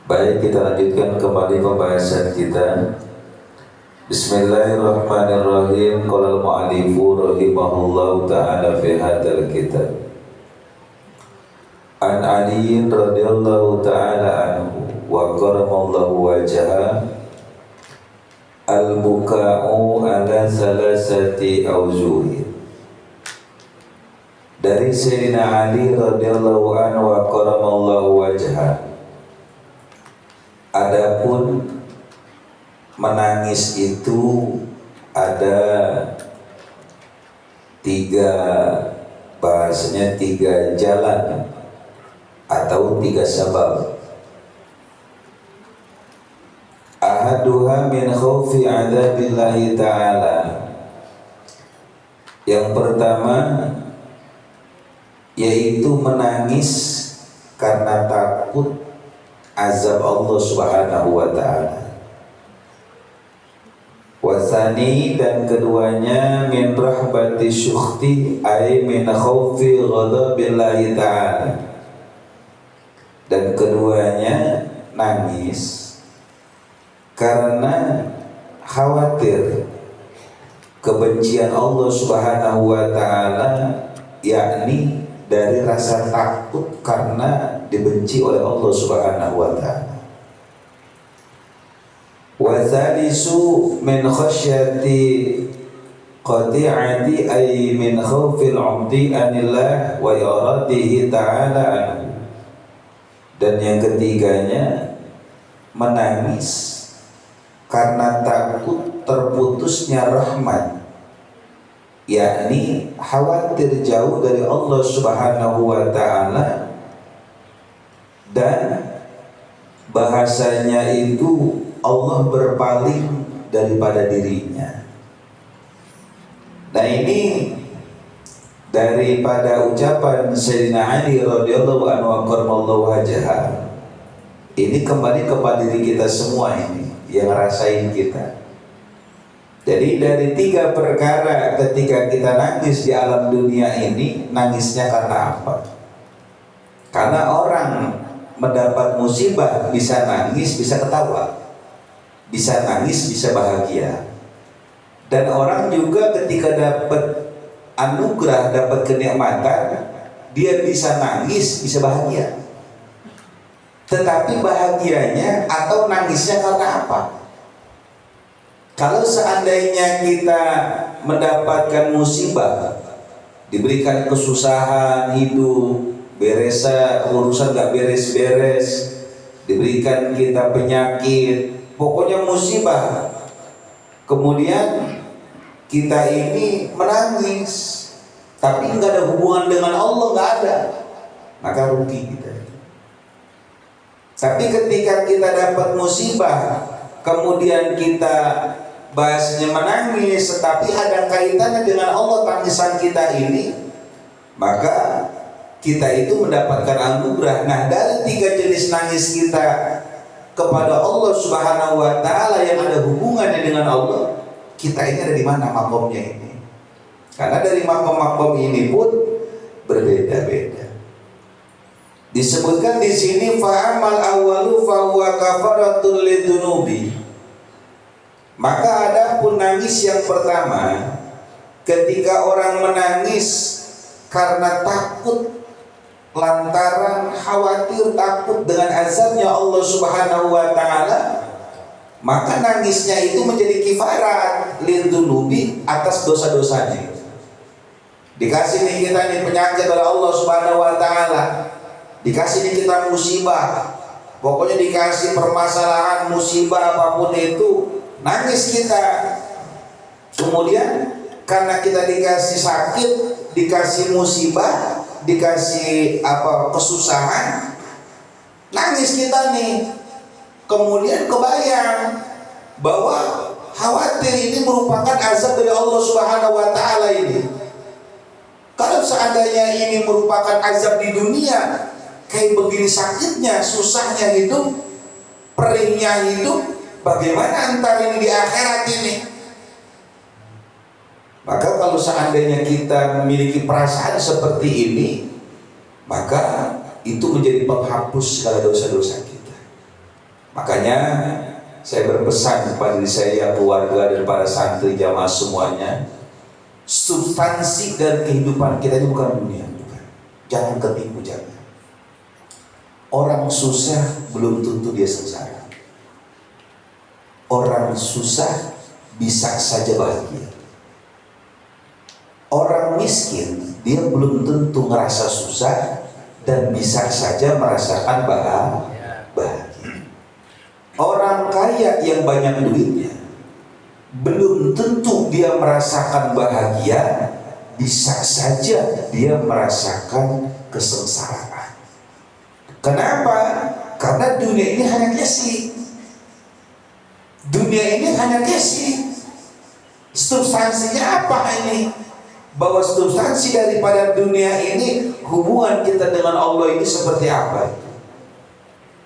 Baik, kita lanjutkan kembali pembahasan kita. Bismillahirrahmanirrahim. Qala al-mu'allifu rahimahullahu ta'ala fi hadzal kitab. An Ali radhiyallahu ta'ala anhu wa karamallahu wajhahu al-buka'u ala salasati awjuh. Dari Sayyidina Ali radhiyallahu anhu wa karamallahu wajhahu, adapun menangis itu ada bahasanya tiga jalan atau tiga sebab. Ahaduha min khaufi adzabillahi ta'ala. Yang pertama yaitu menangis karena takut azab Allah Subhanahu wa ta'ala. Wasani, dan keduanya min rahbati syukhti ay min khaufi ghadabillahi ta'ala. Dan keduanya nangis karena khawatir kebencian Allah Subhanahu wa ta'ala, yakni dari rasa takut karena dibenci oleh Allah Subhanahu wa ta'ala. Wa thalisu min khasyati qati'ati ay min khawfil 'abdi anillah wa iradihi ta'ala anhu. Dan yang ketiganya menangis karena takut terputusnya rahmat, yakni khawatir jauh dari Allah Subhanahu wa ta'ala, dan bahasanya itu Allah berpaling daripada dirinya. Nah, ini daripada ucapan Sayyidina Ali radhiyallahu anhu wa karamallahu wajhahu. Ini kembali kepada diri kita semua, ini yang ngerasain kita. Jadi dari tiga perkara ketika kita nangis di alam dunia ini, nangisnya karena apa? Karena orang mendapat musibah bisa nangis, bisa ketawa, bisa nangis, bisa bahagia. Dan orang juga ketika dapat anugerah, dapat kenikmatan, dia bisa nangis, bisa bahagia. Tetapi bahagianya atau nangisnya karena apa? Kalau seandainya kita mendapatkan musibah, diberikan kesusahan hidup, urusan gak beres-beres, diberikan kita penyakit, pokoknya musibah, kemudian kita ini menangis, tapi nggak ada hubungan dengan Allah, nggak ada, maka rugi kita. Tapi ketika kita dapat musibah, kemudian kita bahasnya menangis, tetapi ada kaitannya dengan Allah tangisan kita ini, maka kita itu mendapatkan anugerah. Nah, dari tiga jenis nangis kita kepada Allah Subhanahu wa ta'ala yang ada hubungannya dengan Allah, kita ini ada di mana makomnya ini? Karena dari makom-makom ini pun berbeda-beda. Disebutkan di sini fa'amal awwalu fa huwa kafaratul lidzunubi. Maka ada pun nangis yang pertama, ketika orang menangis karena takut, lantaran khawatir, takut dengan azabnya Allah Subhanahu wa ta'ala, maka nangisnya itu menjadi kifarat lidzunubi, atas dosa-dosanya. Dikasih nih kita nih penyakit oleh Allah Subhanahu wa ta'ala, dikasih nih kita musibah, pokoknya dikasih permasalahan, musibah apapun itu, nangis kita. Kemudian karena kita dikasih sakit, dikasih musibah, dikasih kesusahan, nangis kita nih. Kemudian kebayang bahwa khawatir ini merupakan azab dari Allah Subhanahu wa ta'ala ini. Kalau seandainya ini merupakan azab di dunia, kayak begini sakitnya, susahnya hidup, perihnya hidup, bagaimana antar ini di akhirat ini? Maka kalau seandainya kita memiliki perasaan seperti ini, maka itu menjadi penghapus segala dosa-dosa kita. Makanya saya berpesan kepada diri saya, keluarga, dan para santri jamaah semuanya, substansi dan kehidupan kita ini bukan dunia, bukan. Jangan ketipu, jangan. Orang susah belum tentu dia sengsara. Orang susah bisa saja bahagia. Orang miskin dia belum tentu merasa susah dan bisa saja merasakan bahagia. Orang kaya yang banyak duitnya belum tentu dia merasakan bahagia, bisa saja dia merasakan kesengsaraan. Kenapa? Karena dunia ini hanya kesi. Dunia ini hanya kesi. Substansinya apa ini? Bahwa substansi daripada dunia ini, hubungan kita dengan Allah ini seperti apa?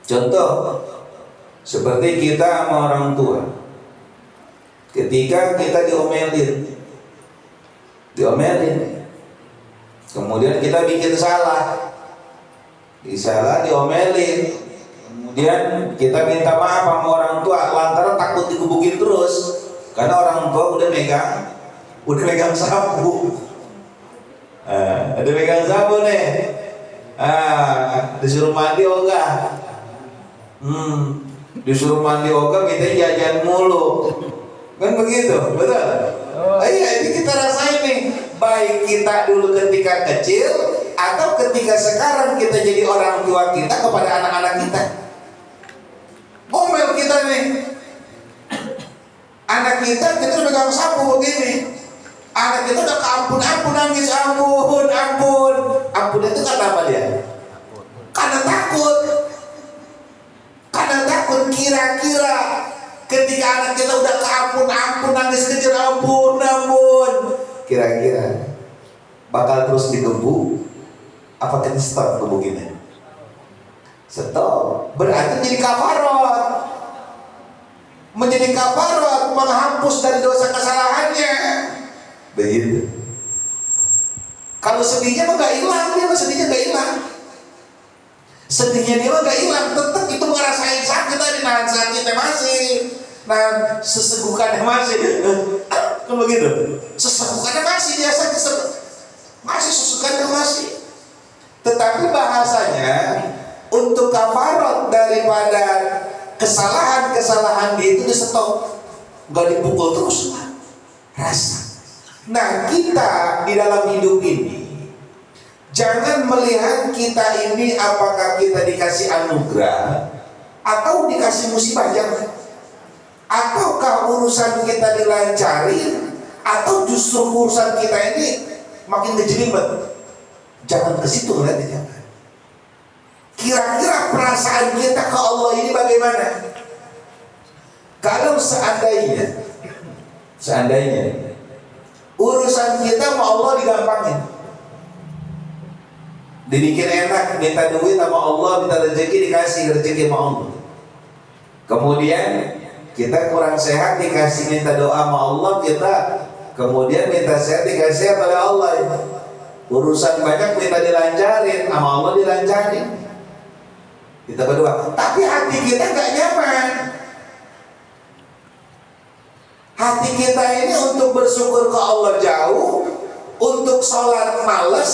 Contoh, seperti kita sama orang tua. Ketika kita diomelin, kemudian kita bikin salah, diomelin, kemudian kita minta maaf sama orang tua lantaran takut dikebukin terus, karena orang tua udah megang sapu, nih, disuruh mandi ogah, minta jajan mulu, kan begitu, betul? Iya, ini kita rasain nih, baik kita dulu ketika kecil atau ketika sekarang kita jadi orang tua kita kepada anak-anak kita. Ngomel kita nih, anak kita udah megang sapu begini, anak kita udah ampun nangis, ampun itu kata apa dia? Karena takut kira-kira ketika anak kita udah ampun nangis kejar ampun, kira-kira bakal terus digebuk. Apa kita stop kebukinnya? Stop. Berarti jadi kafarot. Menjadi kafarot, menghapus dari dosa kesalahannya. Begitu. Kalau sedihnya mah gak hilang, sedihnya dia mah gak hilang, tetap itu ngerasain sakit tadi, nahan sakitnya masih, nahan sesegukannya masih. Kan begitu. Sesegukannya masih dia sakit, sesegukannya masih. Tetapi bahasanya untuk kafarot daripada kesalahan itu di stop, nggak dipukul terus, rasa. Nah, kita di dalam hidup ini jangan melihat kita ini apakah kita dikasih anugerah atau dikasih musibah, jangan. Ataukah urusan kita dilancarin atau justru urusan kita ini makin kejelimet. Jangan ke situ ngeliatnya, jangan. Kira-kira perasaan kita ke Allah ini bagaimana? Kalau seandainya urusan kita sama Allah digampangin, dibikin enak, minta duit sama Allah, minta rezeki dikasih rezeki sama Allah. Kemudian kita kurang sehat dikasih minta doa sama Allah, kita kemudian minta sehat dikasih oleh Allah. Urusan banyak minta dilancarin, sama Allah dilancarin. Kita berdoa, tapi hati kita gak nyaman. Hati kita ini untuk bersyukur ke Allah jauh, untuk sholat males,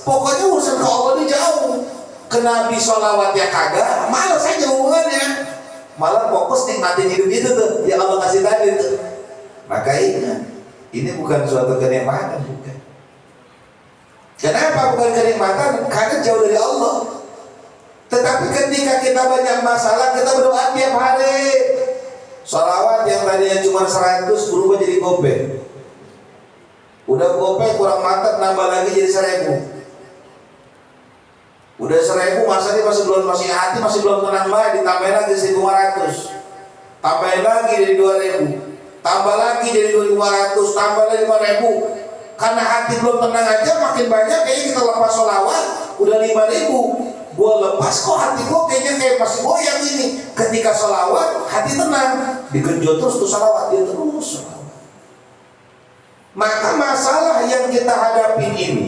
pokoknya urusan ke Allah ini jauh. Ke Nabi sholawat ya kagak, males aja hubungannya. Malah fokus nikmatin hidup itu tuh, yang Allah kasih tadi tuh. Maka ini bukan suatu kenikmatan, bukan. Kenapa bukan kenikmatan? Karena jauh dari Allah. Tetapi ketika kita banyak masalah, kita berdoa tiap hari. Sholawat yang tadinya cuma 100 berubah jadi gope. Udah gope kurang mantap, nambah lagi jadi 1000. Udah 1000 masanya masih hati, masih belum tenang banget, ditambahin lagi 1500. Tambahin lagi jadi 2000. Tambah lagi jadi 2500, tambah lagi 5000. Karena hati belum tenang aja, makin banyak kayaknya kita lepas sholawat udah 5000. Gua lepas kok hati gua kayaknya kayak masih goyang ini. Ketika sholawat hati tenang, digenjot terus tuh sholawat, dia terus sholawat. Maka masalah yang kita hadapi ini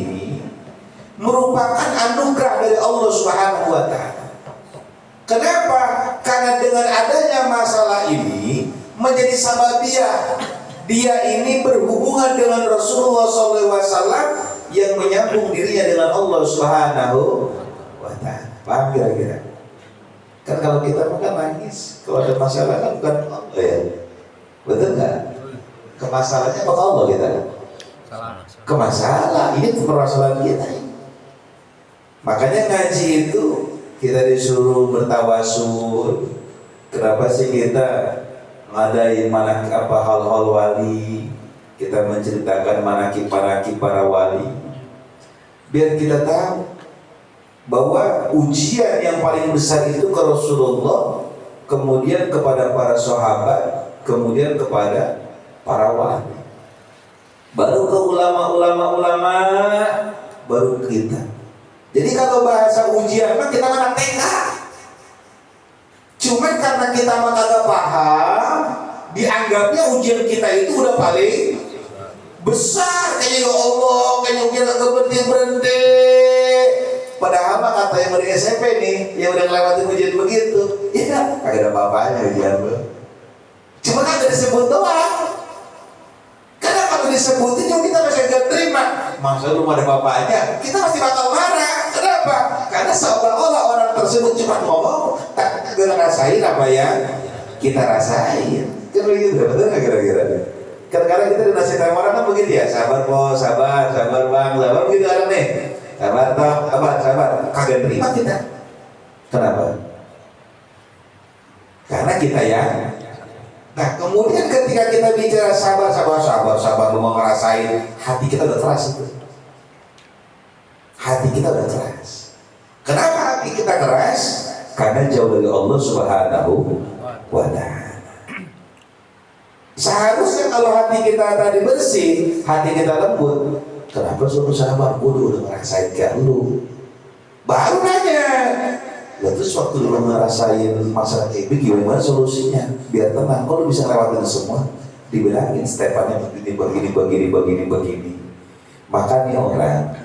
merupakan anugerah dari Allah Subhanahu wa Ta'ala. Kenapa? Karena karena dengan adanya masalah ini menjadi sababiyah dia ini berhubungan dengan Rasulullah SAW yang menyambung dirinya dengan Allah Subhanahu wa Ta'ala. Paham kira-kira? Kan kalau kita makan nangis, kalau ada masalah kan bukan Allah ya, betul nggak? Kemasalahnya apa Allah kita? Kemasalah, ini permasalahan kita. Makanya ngaji itu kita disuruh bertawasul. Kenapa sih kita ngadain apa hal-hal wali? Kita menceritakan manakib-manakib para wali, biar kita tahu bahwa ujian yang paling besar itu ke Rasulullah, kemudian kepada para sahabat, kemudian kepada para wali, baru ke ulama, baru ke kita. Jadi kalau bahasa ujian mah kita mana TK. Cuma karena kita mah kagak paham, dianggapnya ujian kita itu udah paling besar. Kayaknya ya Allah, kayaknya ujian kagak berhenti. Padahal mah kata yang dari SMP nih, yang udah ngelewatin ujian begitu, ya kagak ada apa-apanya ujian lo. Cuma kagak disebut doang. Karena kalau disebutin juga kita masih gak terima. Masa lu ada bapaknya, kita masih bakal marah. Kenapa? Karena seolah-olah orang tersebut cuma ngomong, tak ngerasain apa yang kita rasain. Kan begitu, betul nggak kira-kira? Kadang-kadang kita dinasihatin orang kan begitu ya, sabar bos, sabar bang, sabar begitu orang nih. Sabar toh, sabar. Kagak terima kita. Kenapa? Karena kita ya. Nah kemudian ketika kita bicara sabar, lu mau ngerasain, hati kita udah keras itu. Hati kita udah keras. Kenapa hati kita keras? Karena jauh dari Allah Subhanahu wa Ta'ala. Seharusnya kalau hati kita tadi bersih, hati kita lembut. Kenapa suruh sabar? Udah ngerasain kayak lu. Baru nanya. Ya terus waktu lu ngerasain masalah kayak gimana solusinya? Biar tenang. Kok lu bisa lewatin semua? Dibilangin stepannya begini. Makanya orang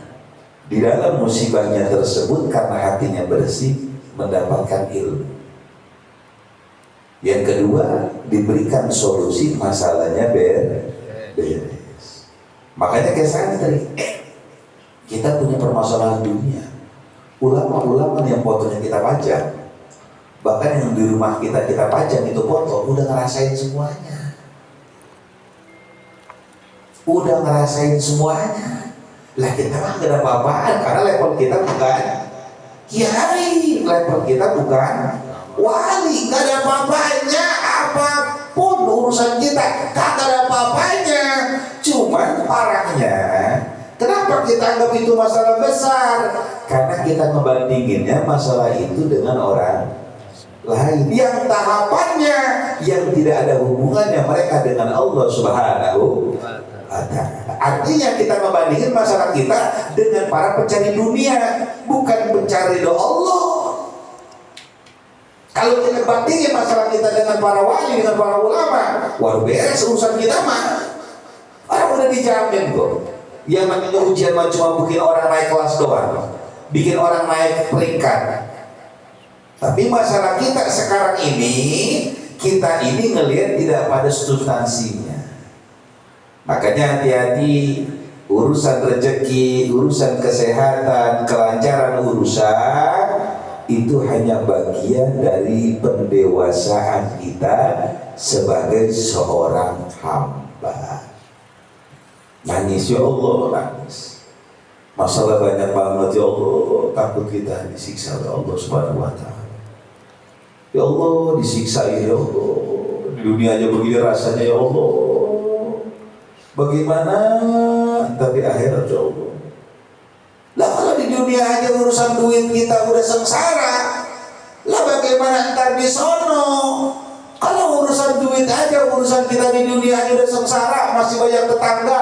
di dalam musibahnya tersebut karena hatinya bersih mendapatkan ilmu. Yang kedua, diberikan solusi masalahnya beres. Makanya kayak saya tadi, kita punya permasalahan dunia. Ulama-ulama yang fotonya kita pajang, bahkan yang di rumah kita pajang itu foto, udah ngerasain semuanya. Lah kita mah gak ada apa-apaan, karena level kita bukan kiai, level kita bukan wali, gak ada apa-apanya. Apapun urusan kita, gak ada apa-apanya. Cuman parahnya, kenapa kita anggap itu masalah besar? Karena kita ngebandinginnya masalah itu dengan orang lain yang tahapannya yang tidak ada hubungannya mereka dengan Allah Subhanahu wa Ta'ala. Artinya kita membandingin masalah kita dengan para pencari dunia, bukan pencari doa Allah. Kalau kita bandingin masalah kita dengan para wali, dengan para ulama, waduh beres urusan kita mah. Orang udah dijamin kok. Yang namanya ujian mah cuma bikin orang naik kelas doang, bikin orang naik peringkat. Tapi masalah kita sekarang ini, kita ini ngelihat tidak pada substansinya. Makanya hati-hati urusan rezeki, urusan kesehatan, kelancaran urusan itu hanya bagian dari pendewasaan kita sebagai seorang hamba. Nangis ya Allah, nangis. Masalah banyak banget ya Allah, takut kita disiksa oleh Allah Subhanahu wa Ta'ala. Ya Allah, disiksa ya Allah. Di dunia aja begini rasanya ya Allah. Bagaimana tapi akhirat ya Allah. Lah kalau di dunia aja urusan duit kita udah sengsara, lah bagaimana ntar di sono? Kalau urusan duit aja, urusan kita di dunia aja udah sengsara, masih banyak tetangga,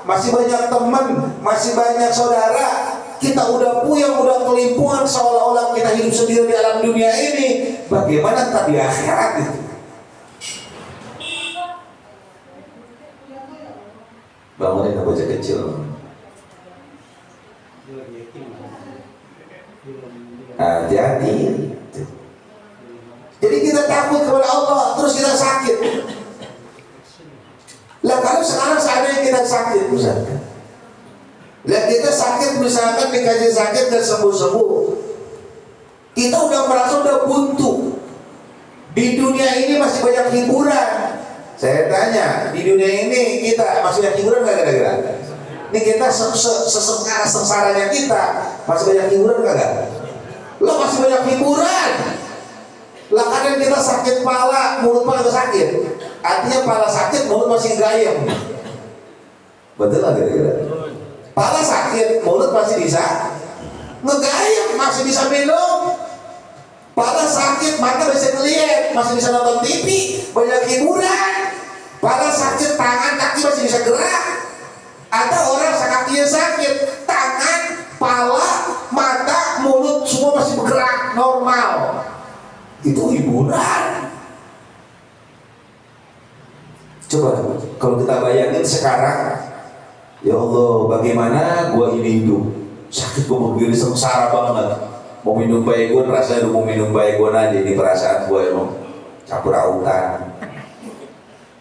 masih banyak teman, masih banyak saudara. Kita udah puyeng, udah kelimpungan, seolah-olah kita hidup sendiri di alam dunia ini. Bagaimana ntar di akhirat itu? Bangunin bocah kecil. Hati-hati. Jadi kita takut kepada Allah, terus kita sakit. Lah kalau sekarang seandainya kita sakit misalkan, lah kita sakit misalkan dikasih sakit dan sembuh-sembuh, kita udah merasa udah buntu. Di dunia ini masih banyak hiburan. Saya tanya, di dunia ini kita masih banyak hiburan nggak kira-kira? Ini kita sengsaranya kita masih banyak hiburan nggak? Lo masih banyak hiburan. Lah kadang kita sakit pala, mulut pala sakit. Artinya pala sakit, mulut masih gayem. Betul nggak kira-kira? Pala sakit, mulut masih bisa ngegayem, masih bisa minum. Pala sakit, mata bisa ngeliat, masih bisa nonton TV, banyak hiburan. Pala sakit, tangan, kaki masih bisa gerak. Ada orang kakinya sakit, tangan, pala, mata, mulut semua masih bergerak normal. Itu hiburan. Coba kalau kita bayangin sekarang, ya Allah, bagaimana gua ini hidup sakit, gua begini sengsara banget. Mau minum baygon, rasanya mau minum baygon aja, ini perasaan gua emang campur autan.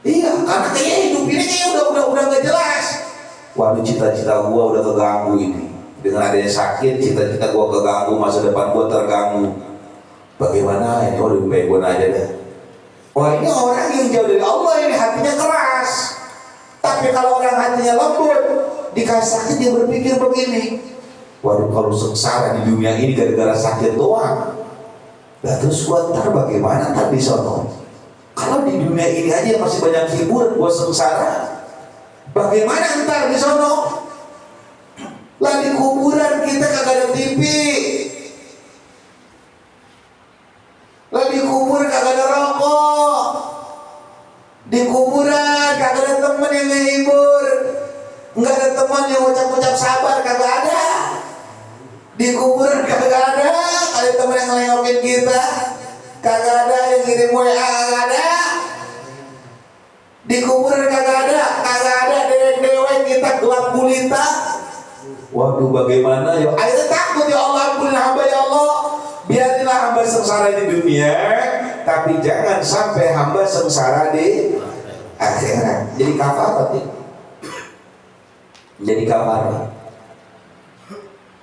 Iya, karena kayaknya hidup ini kayaknya udah gak jelas. Waduh, cita-cita gua udah keganggu ini. Dengan adanya sakit, cita-cita gua keganggu, masa depan gua terganggu. Bagaimana ini? Oh, lebih baygon aja deh. Wah, ini orang yang jauh dari Allah, ini hatinya keras. Tapi kalau orang hatinya lembut, dikasih sakit dia berpikir begini. Waduh, kalau sengsara di dunia ini gara-gara sakit doang. Nah terus gua ntar bagaimana ntar di sono? Kalau di dunia ini aja masih banyak hiburan, gua sengsara, bagaimana ntar di sono? Lah di kuburan kita kagak ada TV. Lah di kuburan kagak ada rokok. Di kuburan kagak ada teman yang ngehibur. Enggak ada teman yang ucap-ucap sabar, kagak ada. Di kuburan kagak ada teman yang ngelengokin kita, kagak ada yang ngirim WA, kagak ada. Di kuburan kagak ada dewek-dewek kita gelap gulita. Waduh, bagaimana ya? Akhirnya takut, ya Allah, ampunin hamba ya Allah. Biarlah hamba sengsara di dunia, tapi jangan sampai hamba sengsara di akhirat. Jadi kafarat ya. Jadi kafarat.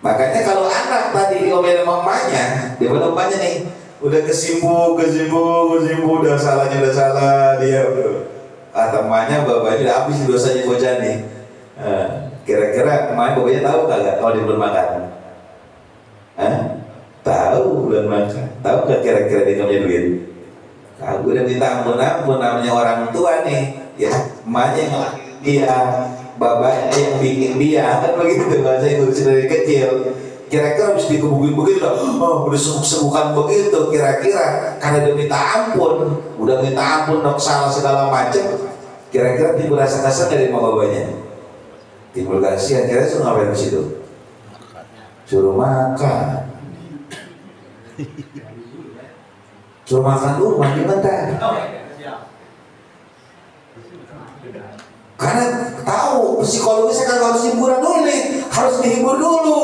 Makanya kalau anak tadi diomelin mamanya, dia mamanya nih udah kesimpu, udah salah dia udah. Temannya bapaknya udah habis dosanya bocah nih. Kira-kira emaknya bapaknya tahu kagak kalau dia belum makan? Tahu belum makan. Tahu nggak kira-kira dia punya duit? Tahu, udah minta ampun namanya orang tua nih. Ya, emaknya yang ngelahirin dia, bapaknya yang bikin dia, kan begitu bahasa Inggris dari kecil. Kira-kira habis dikebukin begitu, udah sembuh-sembuhkan begitu. Kira-kira karena dia minta ampun, udah minta ampun, dok salah segala macam. Kira-kira timbul rasa kasar dari mama bapaknya, timbul kasihan. Kira-kira suruh ngapain di situ? Suruh makan. Suruh makan dulu, mandi bentar. Karena tahu psikologisnya kan harus hiburan dulu nih, harus dihibur dulu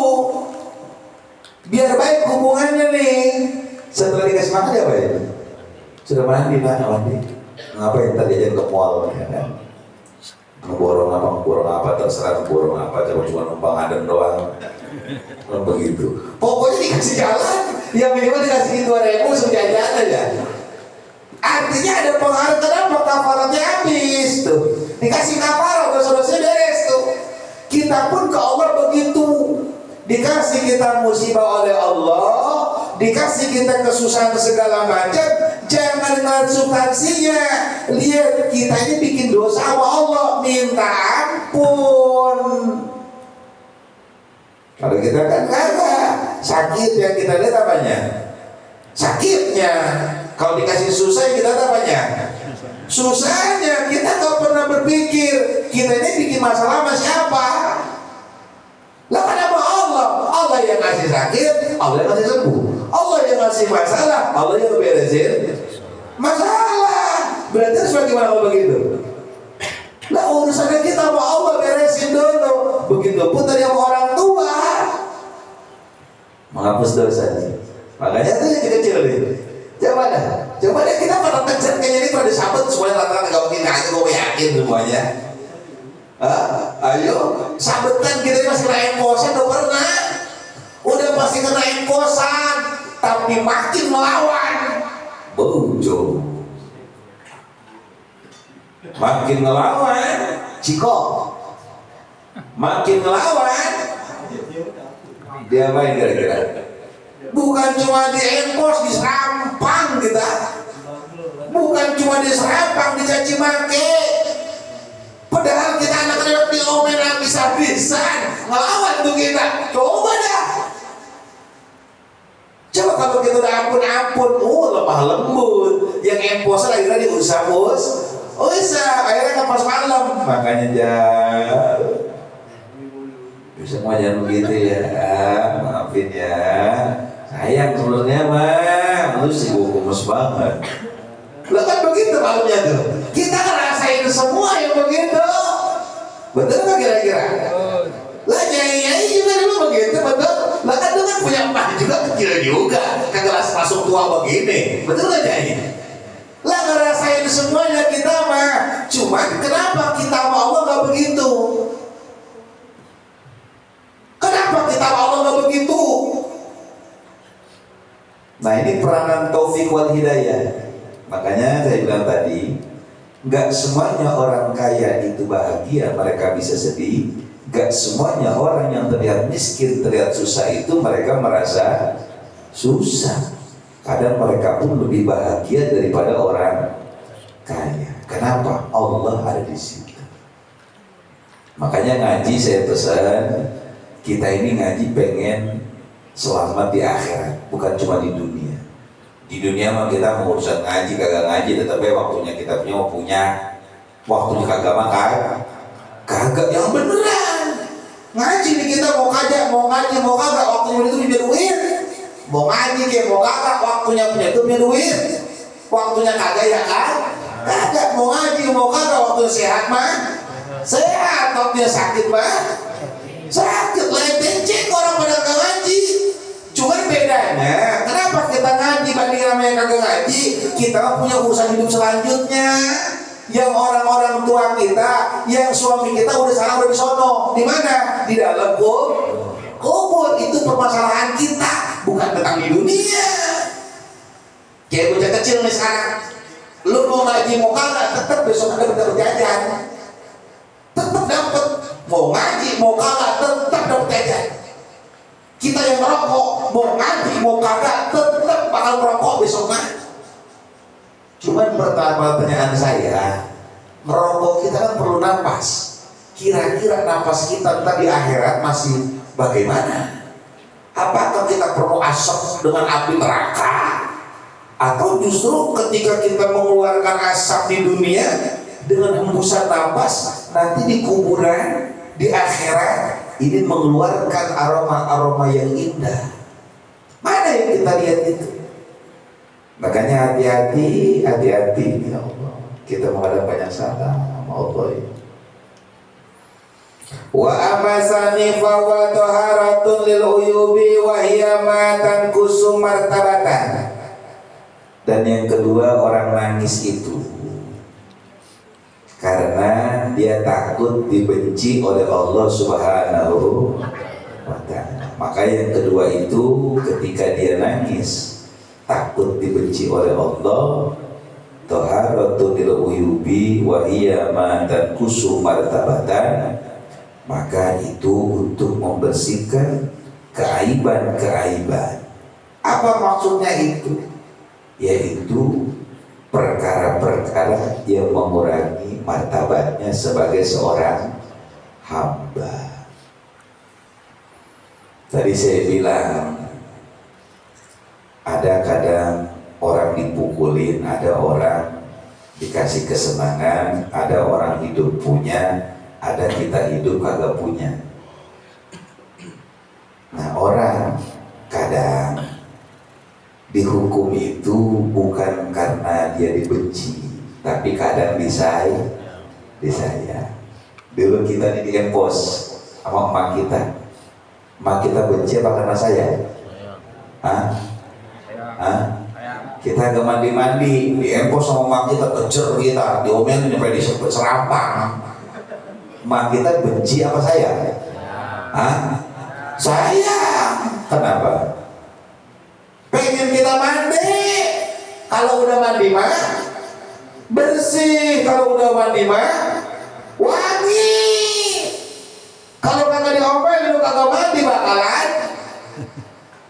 biar baik hubungannya nih. Setelah dikasih makan dia apa ya? Sudah mandi, mandi. Ngapain tadi aja ke mall ya kan? Ngeborong apa, terserah ngeborong apa, cuma numpang adem doang. Kan begitu. Pokoknya dikasih jalan, yang minimal dikasih 2.000 sejajan aja. Artinya ada pengaruh, kenapa kafaratnya habis tuh. Dikasih kafarat, dosa-dosanya beres tuh. Kita pun ke Allah begitu. Dikasih kita musibah oleh Allah, dikasih kita kesusahan segala macam, jangan lihat substansinya. Lihat kita ini bikin dosa sama Allah, minta ampun. Kalau kita kan kagak, sakit yang kita lihat apanya? Sakitnya. Kalau dikasih susah kita apanya? Susahnya. Kita gak pernah berpikir kita ini bikin masalah sama siapa. Lah kenapa Allah? Allah yang ngasih sakit, Allah yang ngasih sembuh. Allah yang ngasih masalah, Allah yang beresin masalah. Berarti harus bagaimana kalau begitu? Lah urusannya kita sama Allah beresin dulu. Begitupun dari orang tua menghapus dosanya. Makanya itu yang kecil nih. Coba dah. Coba deh kita pada kejar kayaknya ini pada sabet semuanya rata-rata gak mungkin aja, gue yakin semuanya. Ayo, sabetan kita masih kena emposan udah pernah. Udah pasti kena emposan, tapi makin melawan. Bojo. Makin ngelawan, Ciko. Makin ngelawan, dia main kira-kira. Bukan cuma diempos, diserampang kita. Bukan cuma diserampang, dicaci maki. Padahal kita anak-anak diomelin habis-habisan. Ngelawan tuh kita. Coba dah. Coba kalau kita udah ampun-ampun, lemah lembut. Yang empos lagi tadi usah bos. Usah, akhirnya kan pas malam. Makanya semua jangan begitu ya, maafin ya. Sayang sebenarnya mah, lu sih gemes banget. Lah kan begitu malamnya tuh. Kita ngerasain semua yang begitu. Betul nggak kira-kira? Lah nyai juga dulu begitu, betul? Lah kan lu kan punya emak juga kecil juga, kagak masuk tua begini, betul nggak nyai? Lah ngerasain semuanya kita mah. Cuman kenapa kita sama Allah nggak begitu? Kenapa kita sama Allah nggak begitu? Nah ini peranan taufik wal hidayah. Makanya saya bilang tadi, nggak semuanya orang kaya itu bahagia, mereka bisa sedih. Nggak semuanya orang yang terlihat miskin, terlihat susah itu mereka merasa susah. Kadang mereka pun lebih bahagia daripada orang kaya. Kenapa? Allah ada di situ. Makanya ngaji saya pesan, kita ini ngaji pengen selamat di akhirat, bukan cuma di dunia. Di dunia mah kita mau urusan ngaji kagak ngaji, tetapi waktunya kita punya, waktunya kagak makan, kagak yang beneran. Ngaji nih kita mau kagak, mau ngaji mau kagak, waktunya itu punya duit. Mau ngaji kayak mau kagak, waktunya punya duit. Waktunya kagak ya kan? Kagak. Mau ngaji mau kagak, waktunya sehat mah sehat, waktunya sakit mah sakit. Lain benceng orang pada kagak ngaji. Cuman bedanya, kenapa kita ngaji banding sama yang kagak ngaji? Kita punya urusan hidup selanjutnya. Yang orang-orang tua kita, yang suami kita udah sana udah di sono. Di mana? Di dalam kubur. Itu permasalahan kita, bukan tentang di dunia. Kayak bocah kecil nih sekarang, lu mau ngaji mau kagak, tetap besok ada bener jajan, tetap dapat. Mau ngaji mau kagak, tetap dapat jajan. Kita yang merokok, mau ngaji mau kagak, tetap bakal merokok besok mah. Cuman pertanyaan saya, merokok kita kan perlu napas. Kira-kira napas kita ntar di akhirat masih bagaimana? Apakah kita perlu asap dengan api neraka? Atau justru ketika kita mengeluarkan asap di dunia dengan hembusan napas, nanti di kuburan, di akhirat ini mengeluarkan aroma-aroma yang indah. Mana yang kita lihat itu? Makanya hati-hati ya Allah. Kita menghadap banyak salah sama Allah ya. Wa amasani fa wa taharatun lil uyubi wa hiya ma tanqusu martabatan. Dan yang kedua, orang nangis itu karena dia takut dibenci oleh Allah Subhanahu wa ta'ala. Maka yang kedua itu ketika dia nangis takut dibenci oleh Allah, taharatun lil uyubi wa hiya ma tanqusu martabatan, maka itu untuk membersihkan keaiban-keaiban. Apa maksudnya itu? Yaitu perkara-perkara yang mengurangi martabatnya sebagai seorang hamba. Tadi saya bilang ada kadang orang dipukulin, ada orang dikasih kesenangan, ada orang hidup punya, ada kita hidup kagak punya. Nah orang kadang dihukum itu bukan karena dia dibenci, tapi kadang disayang. Dulu kita diempos sama emak kita. Emak kita benci apa karena saya? Kita agak mandi-mandi, di empos sama mak kita kejar kita, diomelin sampai disebut serampang. Mak kita benci apa saya? Hah? Sayang. Kenapa? Pengen kita mandi. Kalau udah mandi mah bersih, kalau udah mandi mah wangi. Kalau kagak diomelin lu kagak mandi bakalan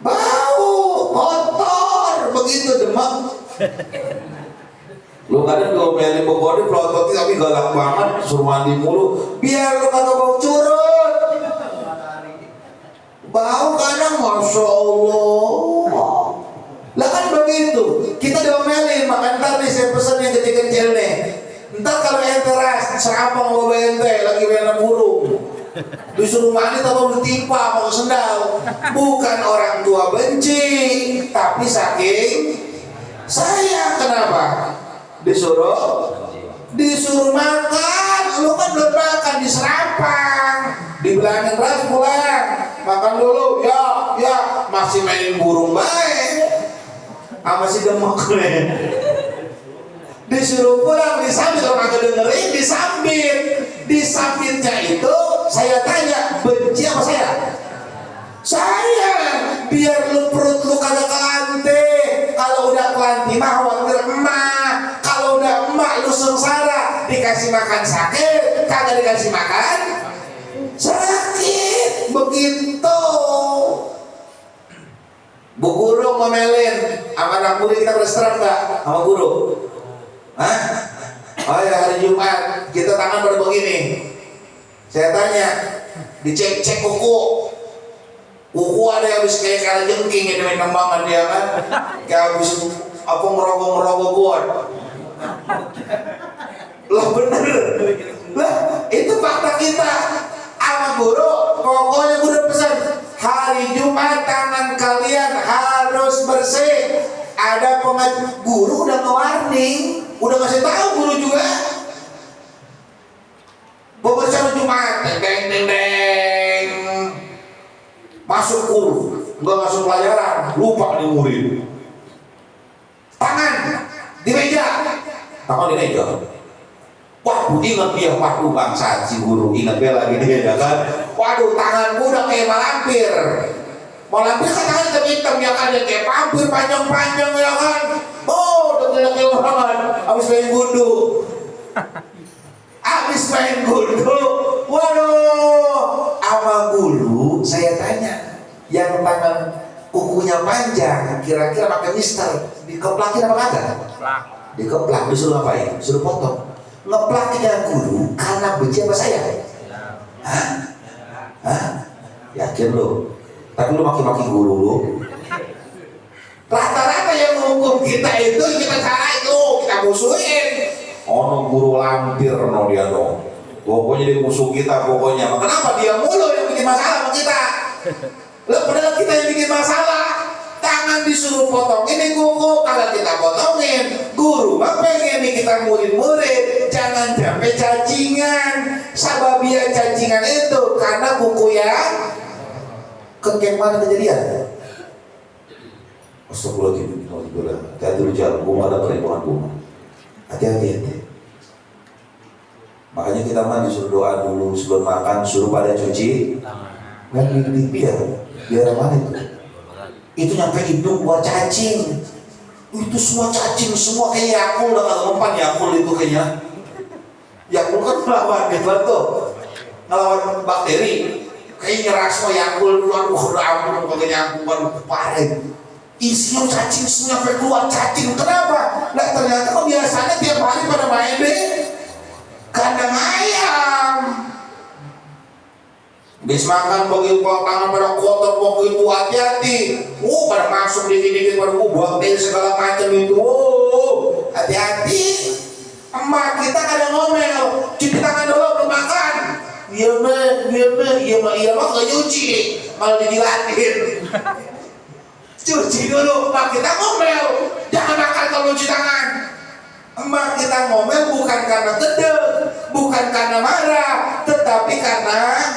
bau, kotor, begitu demam. Lu kadang diomelin pokoknya pelotot tapi galak banget, suruh mandi mulu biar lu kagak bau curut. Bau kadang masya Allah. Lah kan begitu, kita diomelin, maka ntar nih saya pesen yang kecil-kecil nih. Ntar kalau ente serapang bawa ente lagi main burung, disuruh mandi tapi bertimpa mau sendal. Bukan orang tua benci, tapi saking sayang. Kenapa? Disuruh makan, lu kan belum makan, diserapang, dibilangin ras pulang, makan dulu, ya masih mainin burung baik. Masih demek nih. Disuruh pulang, disambit, orang kedengerin, disambitnya itu saya tanya, benci apa saya? Saya, biar lu perut lu kagak kelante. Kalau udah kelante mah khawatir emak. Kalau udah emak lu sengsara, dikasih makan sakit, kagak dikasih makan sakit. Begitu. Bu guru ngomelin sama anak murid, kita berserang nggak sama guru? Hah? Oh ya, hari Jumat kita tangan pada begini. Saya tanya, dicek kuku ada yang habis kayak kala jengking ya, main kembangan dia kan, kayak habis apa ngerogoh buat. Lah bener, lah itu fakta kita. Sama guru, pokoknya gue udah pesan hari Jumat tangan kalian harus bersih. Ada pengajar guru udah nge-warning, udah ngasih tahu guru juga. Beberapa Jumat, deng, masuk guru, nggak masuk pelajaran, lupa nih murid. Tangan di meja. Waduh, ingat dia, waduh bangsa si guru, ingat bela lagi dia ya kan. Waduh, tanganku udah kayak malampir. Malampir kan tangan hitam ya kan, dia kayak pampir panjang-panjang ya kan. Oh, udah kayak banget. Habis main gundu. Waduh, sama guru saya tanya, yang tangan kukunya panjang, kira-kira pakai mister, dikeplakin apa kagak? Dikeplak, disuruh ngapain? Disuruh potong. Ngeplaknya guru karena benci sama saya. Hah? Yakin lo? Tapi lu maki-maki guru lu. Rata-rata yang menghukum kita itu kita salah itu, kita musuhin. Oh, guru lampir no dia dong. Pokoknya dia musuh kita pokoknya. Kenapa dia mulu yang bikin masalah sama kita? Lah padahal kita yang bikin masalah. Tangan disuruh potongin nih kuku, kalau kita potongin, guru mah pengen nih kita murid-murid jangan sampai cacingan. Sababia cacingan itu karena kuku yang kengkeng mana kejadian. Astagfirullahaladzim, hati-hati dulu jalan, gua ada perlindungan gua. Hati-hati. Makanya kita mah disuruh doa dulu sebelum makan, suruh pada cuci dan biar mana itu nyampe hidung buat cacing. Itu semua cacing, semua kayak Yakul, udah gak mempan Yakul itu kayaknya. Yakul kan melawan ngelawan bakteri. Kayak nyerah semua Yakul, udah ampun pakai Yakul parah. Isinya cacing semua sampai keluar cacing. Kenapa? Nah ternyata kok biasanya tiap hari pada main deh kandang ayam. Bis makan begitu tangan pada kotor begitu, hati-hati. Pada masuk dikit-dikit pada bakteri segala macam itu. Hati-hati. Emak kita kadang ngomel, cuci tangan dulu belum makan. Iya mah gak nyuci, malah dijilatin. Cuci dulu, emak kita ngomel, jangan makan kalau cuci tangan. Emak kita ngomel bukan karena gedeg, bukan karena marah, tetapi karena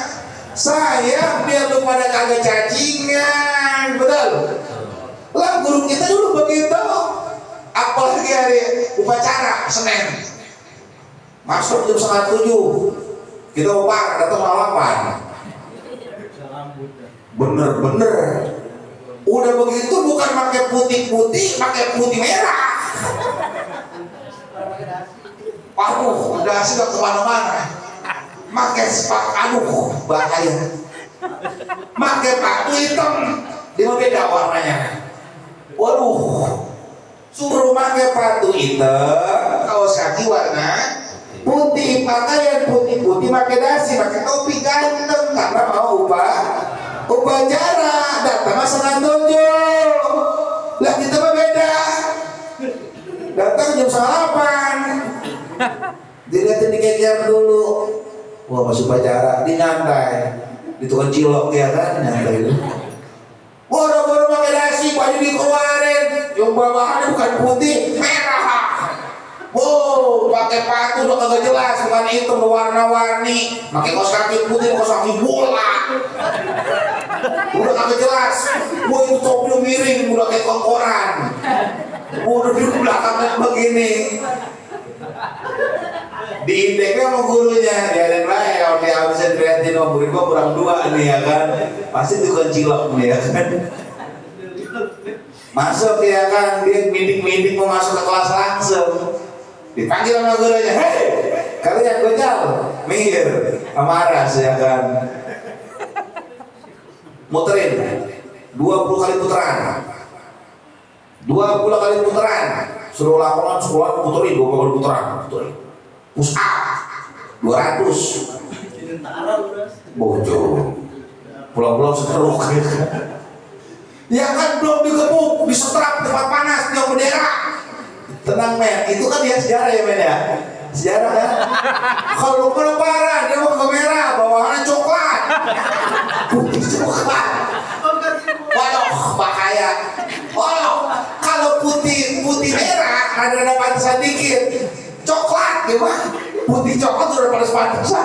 sayang biar lu pada kagak cacingan. Betul? Lah guru kita dulu begitu. apalagi hari upacara Senin masuk jam 6:30, kita upacara datang malam 8. Bener-bener udah begitu bukan pakai putih-putih, pakai putih merah. Aduh, udah sudah kemana-mana. Pakai sepak, aduh bahaya. Pakai sepatu hitam, dia beda warnanya. Waduh, suruh pakai sepatu hitam, kaos kaki warna putih, pakaian putih-putih, pakai dasi, pakai topi ganteng karena mau upacara. Datang sama dojo, lah kita mah beda. Datang jam 8, dilihatin dikejar dulu. Wah masuk upacara, di nyantai, di tukang cilok ya kan, nyantai itu. Boro-boro pakai dasi, baju dikeluarin, yang bawahannya bukan putih, merah. Wow, pakai sepatu udah kagak jelas, bukan hitam, warna-warni. Pakai kaos kaki putih, kaos kaki bola. Udah kagak jelas. Wah itu topi miring, udah kayak koran. Udah di belakangnya begini. Diindeknya sama gurunya, diadain lah ya, oke bisa dilihatin sama murid gua kurang 2 nih ya kan. Pasti tukang cilok nih ya kan. Masuk ya kan, dia midik-midik mau masuk ke kelas langsung. Dipanggil sama gurunya, hei kalian gojal, minggir, amarah ya kan. Muterin 20 kali putaran, 20 kali putaran, suruh lapangan sekolah puterin 20 kali putaran, puterin. Push up 200, bocor, pulang-pulang seteruk. Ya kan belum digebuk, disetrap tempat panas, dia bendera. Tenang men, itu kan dia sejarah ya men ya, sejarah kan. Kalau mau lebaran dia mau ke merah, bawahannya coklat, putih coklat. Waduh bahaya. Oh kalau putih merah ada pantesan dikit, coklat gimana? Putih coklat udah pantesan.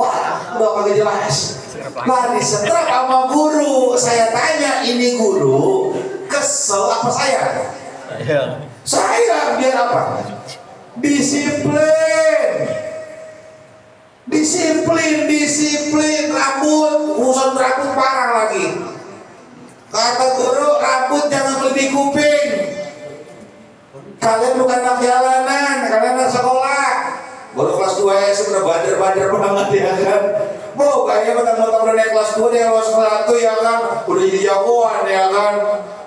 Wah udah kagak jelas. Nah disetrap sama guru, saya tanya ini guru kesel apa saya? Saya biar apa? Disiplin rambut, urusan rambut parah lagi. Kata guru rambut jangan melebihi kuping. Kalian bukan anak jalanan, kalian anak sekolah. Baru kelas 2 ya sudah bader-bader banget ya kan. Bo, kayaknya mentang-mentang udah naik kelas 2 dia kelas 1 ya kan, udah jadi jagoan ya kan.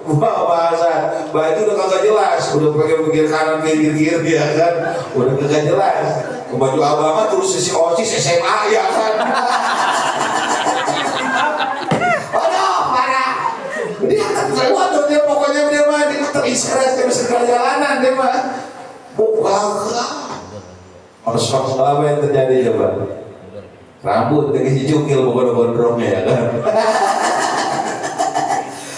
Wah bahasa baju udah kagak jelas, udah pakai pinggir kanan pinggir kiri ya kan, udah kagak jelas. Baju abang terus sisi OSIS SMA ya kan. Aduh parah. Dia kan waduh dia pokoknya dia mah terinspirasi dari segala jalanan dia mah. Bangga. Harus apa yang terjadi coba? Rambut dikasih cukil gondrong ya kan.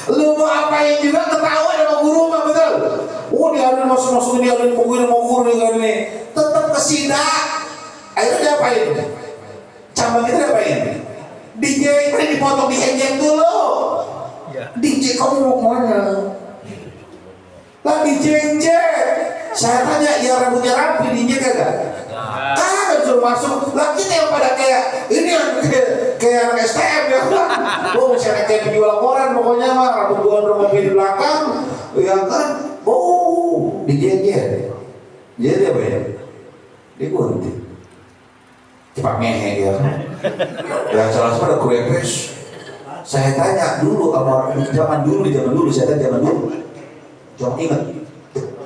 Lu mau apain juga ketahuan sama guru mah betul. Oh diaduin masuk diaduin mau guru nih. Tetap kesidak. Akhirnya diapain? Cabang kita diapain? DJ ini dipotong dijeng dulu. DJ kamu mau kemana? Lah dijeng. Saya tanya ya rambutnya rapi DJ kagak? Kan suruh masuk. Lah kita yang pada kayak ini yang kayak anak STM ya kan. Oh saya kayak penjual koran pokoknya mah rambut gondrong mobil di belakang ya kan. Oh dijejer. Jadi apa ya? Digunting. Cepat ngehe ya kan. Ya salah pada kurepes. Saya tanya dulu sama orang zaman dulu saya tanya zaman dulu. Coba ingat.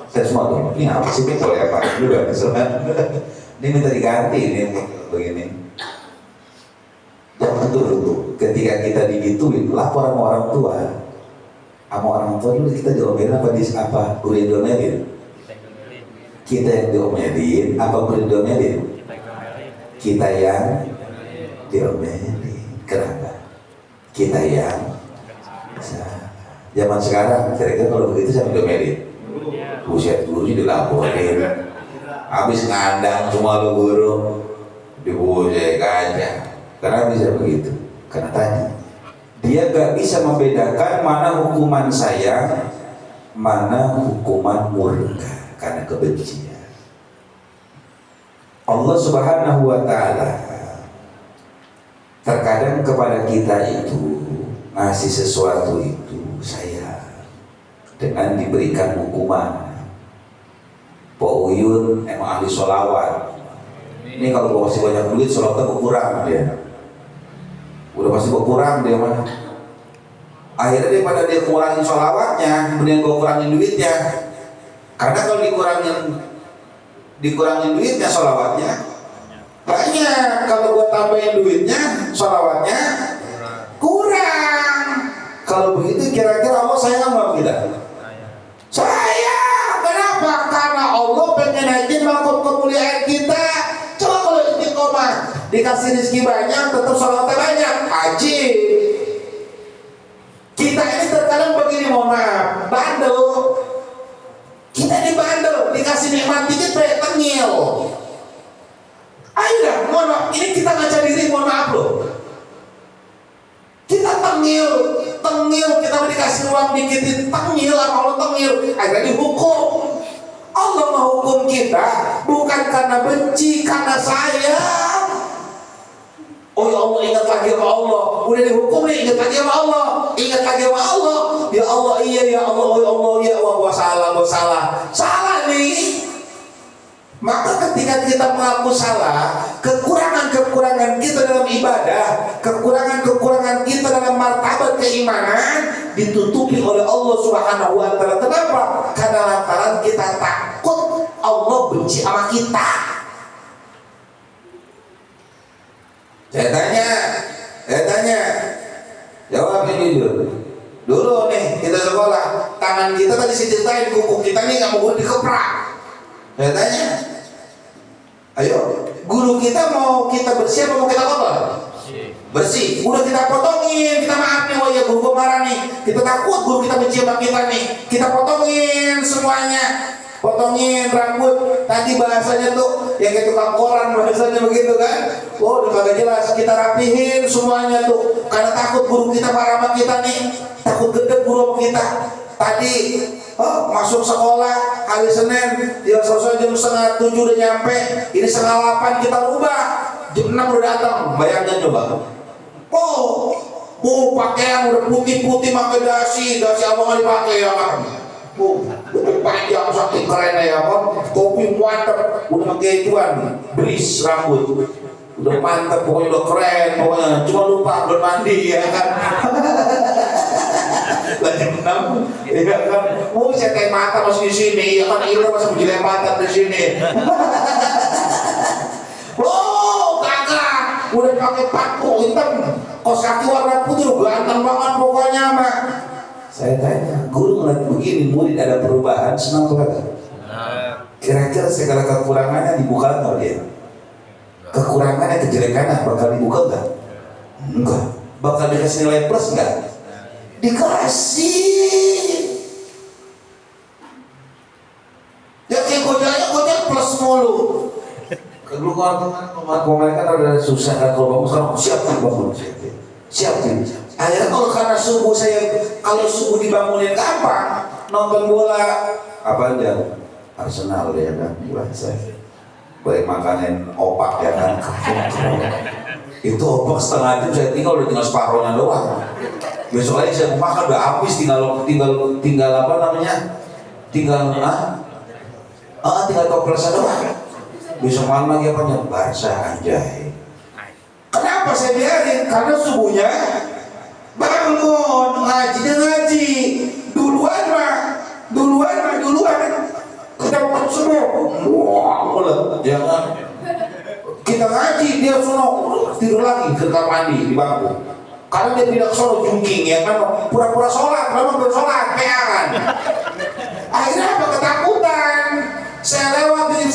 Saya semua tuh, ini apa sih betul ya Pak? Dulu kan ini minta diganti ini begini. Jangan dulu ketika kita digituin lapor sama orang tua. Sama orang tua dulu kita diomelin apa guru yang diomelin? Kita yang diomelin apa guru yang diomelin? Kita yang diomelin. Kenapa? Kita yang zaman sekarang kira-kira kalau begitu siapa diomelin? Buset gurunya dilaporin. Habis ngandang semua lo guru dibujek aja. Karena bisa begitu. Karena tadi dia gak bisa membedakan mana hukuman saya, mana hukuman murka karena kebencian. Allah Subhanahu wa Ta'ala terkadang kepada kita itu ngasih sesuatu itu sayang dengan diberikan hukuman. Pak Uyun emang ahli sholawat. Ini kalau gua masih banyak duit, sholawatnya berkurang dia. Udah pasti berkurang dia mah. Akhirnya daripada dia kurangin sholawatnya, kemudian gua kurangin duitnya. Karena kalau dikurangin duitnya sholawatnya banyak. Kalau gua tambahin duitnya, sholawatnya kurang. Kalau begitu kira-kira Allah sayang sama kita? Sayang. Kenapa? Karena Allah pengen naikin mangkuk kemuliaan kita. Coba kalau istiqomah dikasih rezeki banyak, tetap sholawatnya banyak, ajib. Kita ini terkadang begini, mohon maaf, bandel. Kita ini bandel, dikasih nikmat dikit kayak tengil. Ayo dah, mohon maaf, ini kita ngaca diri, mohon maaf loh. Kita tengil, kita dikasih uang dikit, tengil, apa Allah tengil, akhirnya dihukum. Allah menghukum kita bukan karena benci, karena sayang. Oh ya Allah, ingat lagi sama Allah. Udah dihukum nih, ingat lagi sama Allah. Ingat lagi sama Allah. Ya Allah, iya ya Allah, oh ya Allah, ya Allah, gua salah. Salah nih. Maka ketika kita mengaku salah, kekurangan-kekurangan kita dalam ibadah, kekurangan-kekurangan kita dalam martabat keimanan ditutupi oleh Allah Subhanahu wa Ta'ala. Kenapa? Karena lantaran kita takut Allah benci sama kita. Saya tanya, jawab ini dulu nih kita sekolah, tangan kita tadi saya ceritain, kuku kita nih nggak mau dikeprak. Saya tanya, ayo, guru kita mau kita bersih apa mau kita kotor? Bersih. Udah kita potongin, kita maaf nih, wah ya guru marah nih, kita takut guru kita benci sama kita nih, kita potongin semuanya. Potongin rambut, tadi bahasanya tuh yang kayak tukang koran bahasanya begitu kan. Oh udah kagak jelas, kita rapihin semuanya tuh karena takut guru kita marah sama kita nih, takut gede guru sama kita. Tadi masuk sekolah hari Senin, dia selesai jam 6:30 udah nyampe, ini 7:30 kita rubah, jam 6 udah datang. Bayangkan coba. Pakaian udah putih-putih pakai dasi abang nggak dipakai ya kan. Panjang saking kerennya ya kan, topi mantep, udah pakai ituan, bris rambut, udah mantep, pokoknya udah keren, pokoknya cuma lupa belum mandi ya kan. Lagi menang, ya kan, saya kayak mata masih di sini, ya kan, ilah masih menjelek mata di sini. Kagak, udah pakai paku hitam, kos kaki warna putih, ganteng banget pokoknya mah. Saya tanya, guru ngeliat begini, murid ada perubahan, senang tuh kata. Kira-kira segala kekurangannya dibuka nggak dia? Kekurangannya, kejelekannya bakal dibuka nggak? Enggak. Bakal dikasih nilai plus nggak? Dikasih. Ya kayak gojek plus mulu. Dulu kalau mereka ada susah, kalau bangun sekarang siap bangun, siap. Akhirnya kalau subuh dibangunin gampang, nonton bola apa aja, Arsenal ya kan, saya boleh makanin opak ya kan, itu opak setengah jam saya tinggal, udah tinggal separohnya doang. Besok lagi saya mau makan udah habis, tinggal apa namanya, tinggal toplesnya doang. Besok malam lagi apa nya, Barca anjay. Kenapa saya biarin? Karena subuhnya bangun ngaji duluan kita mau subuh, jangan kita ngaji dia sono tidur lagi ke kamar mandi di bangku karena dia tidak sono jungking ya kan, pura-pura sholat memang belum sholat peangan. Akhirnya apa, ketakutan. Saya lewat di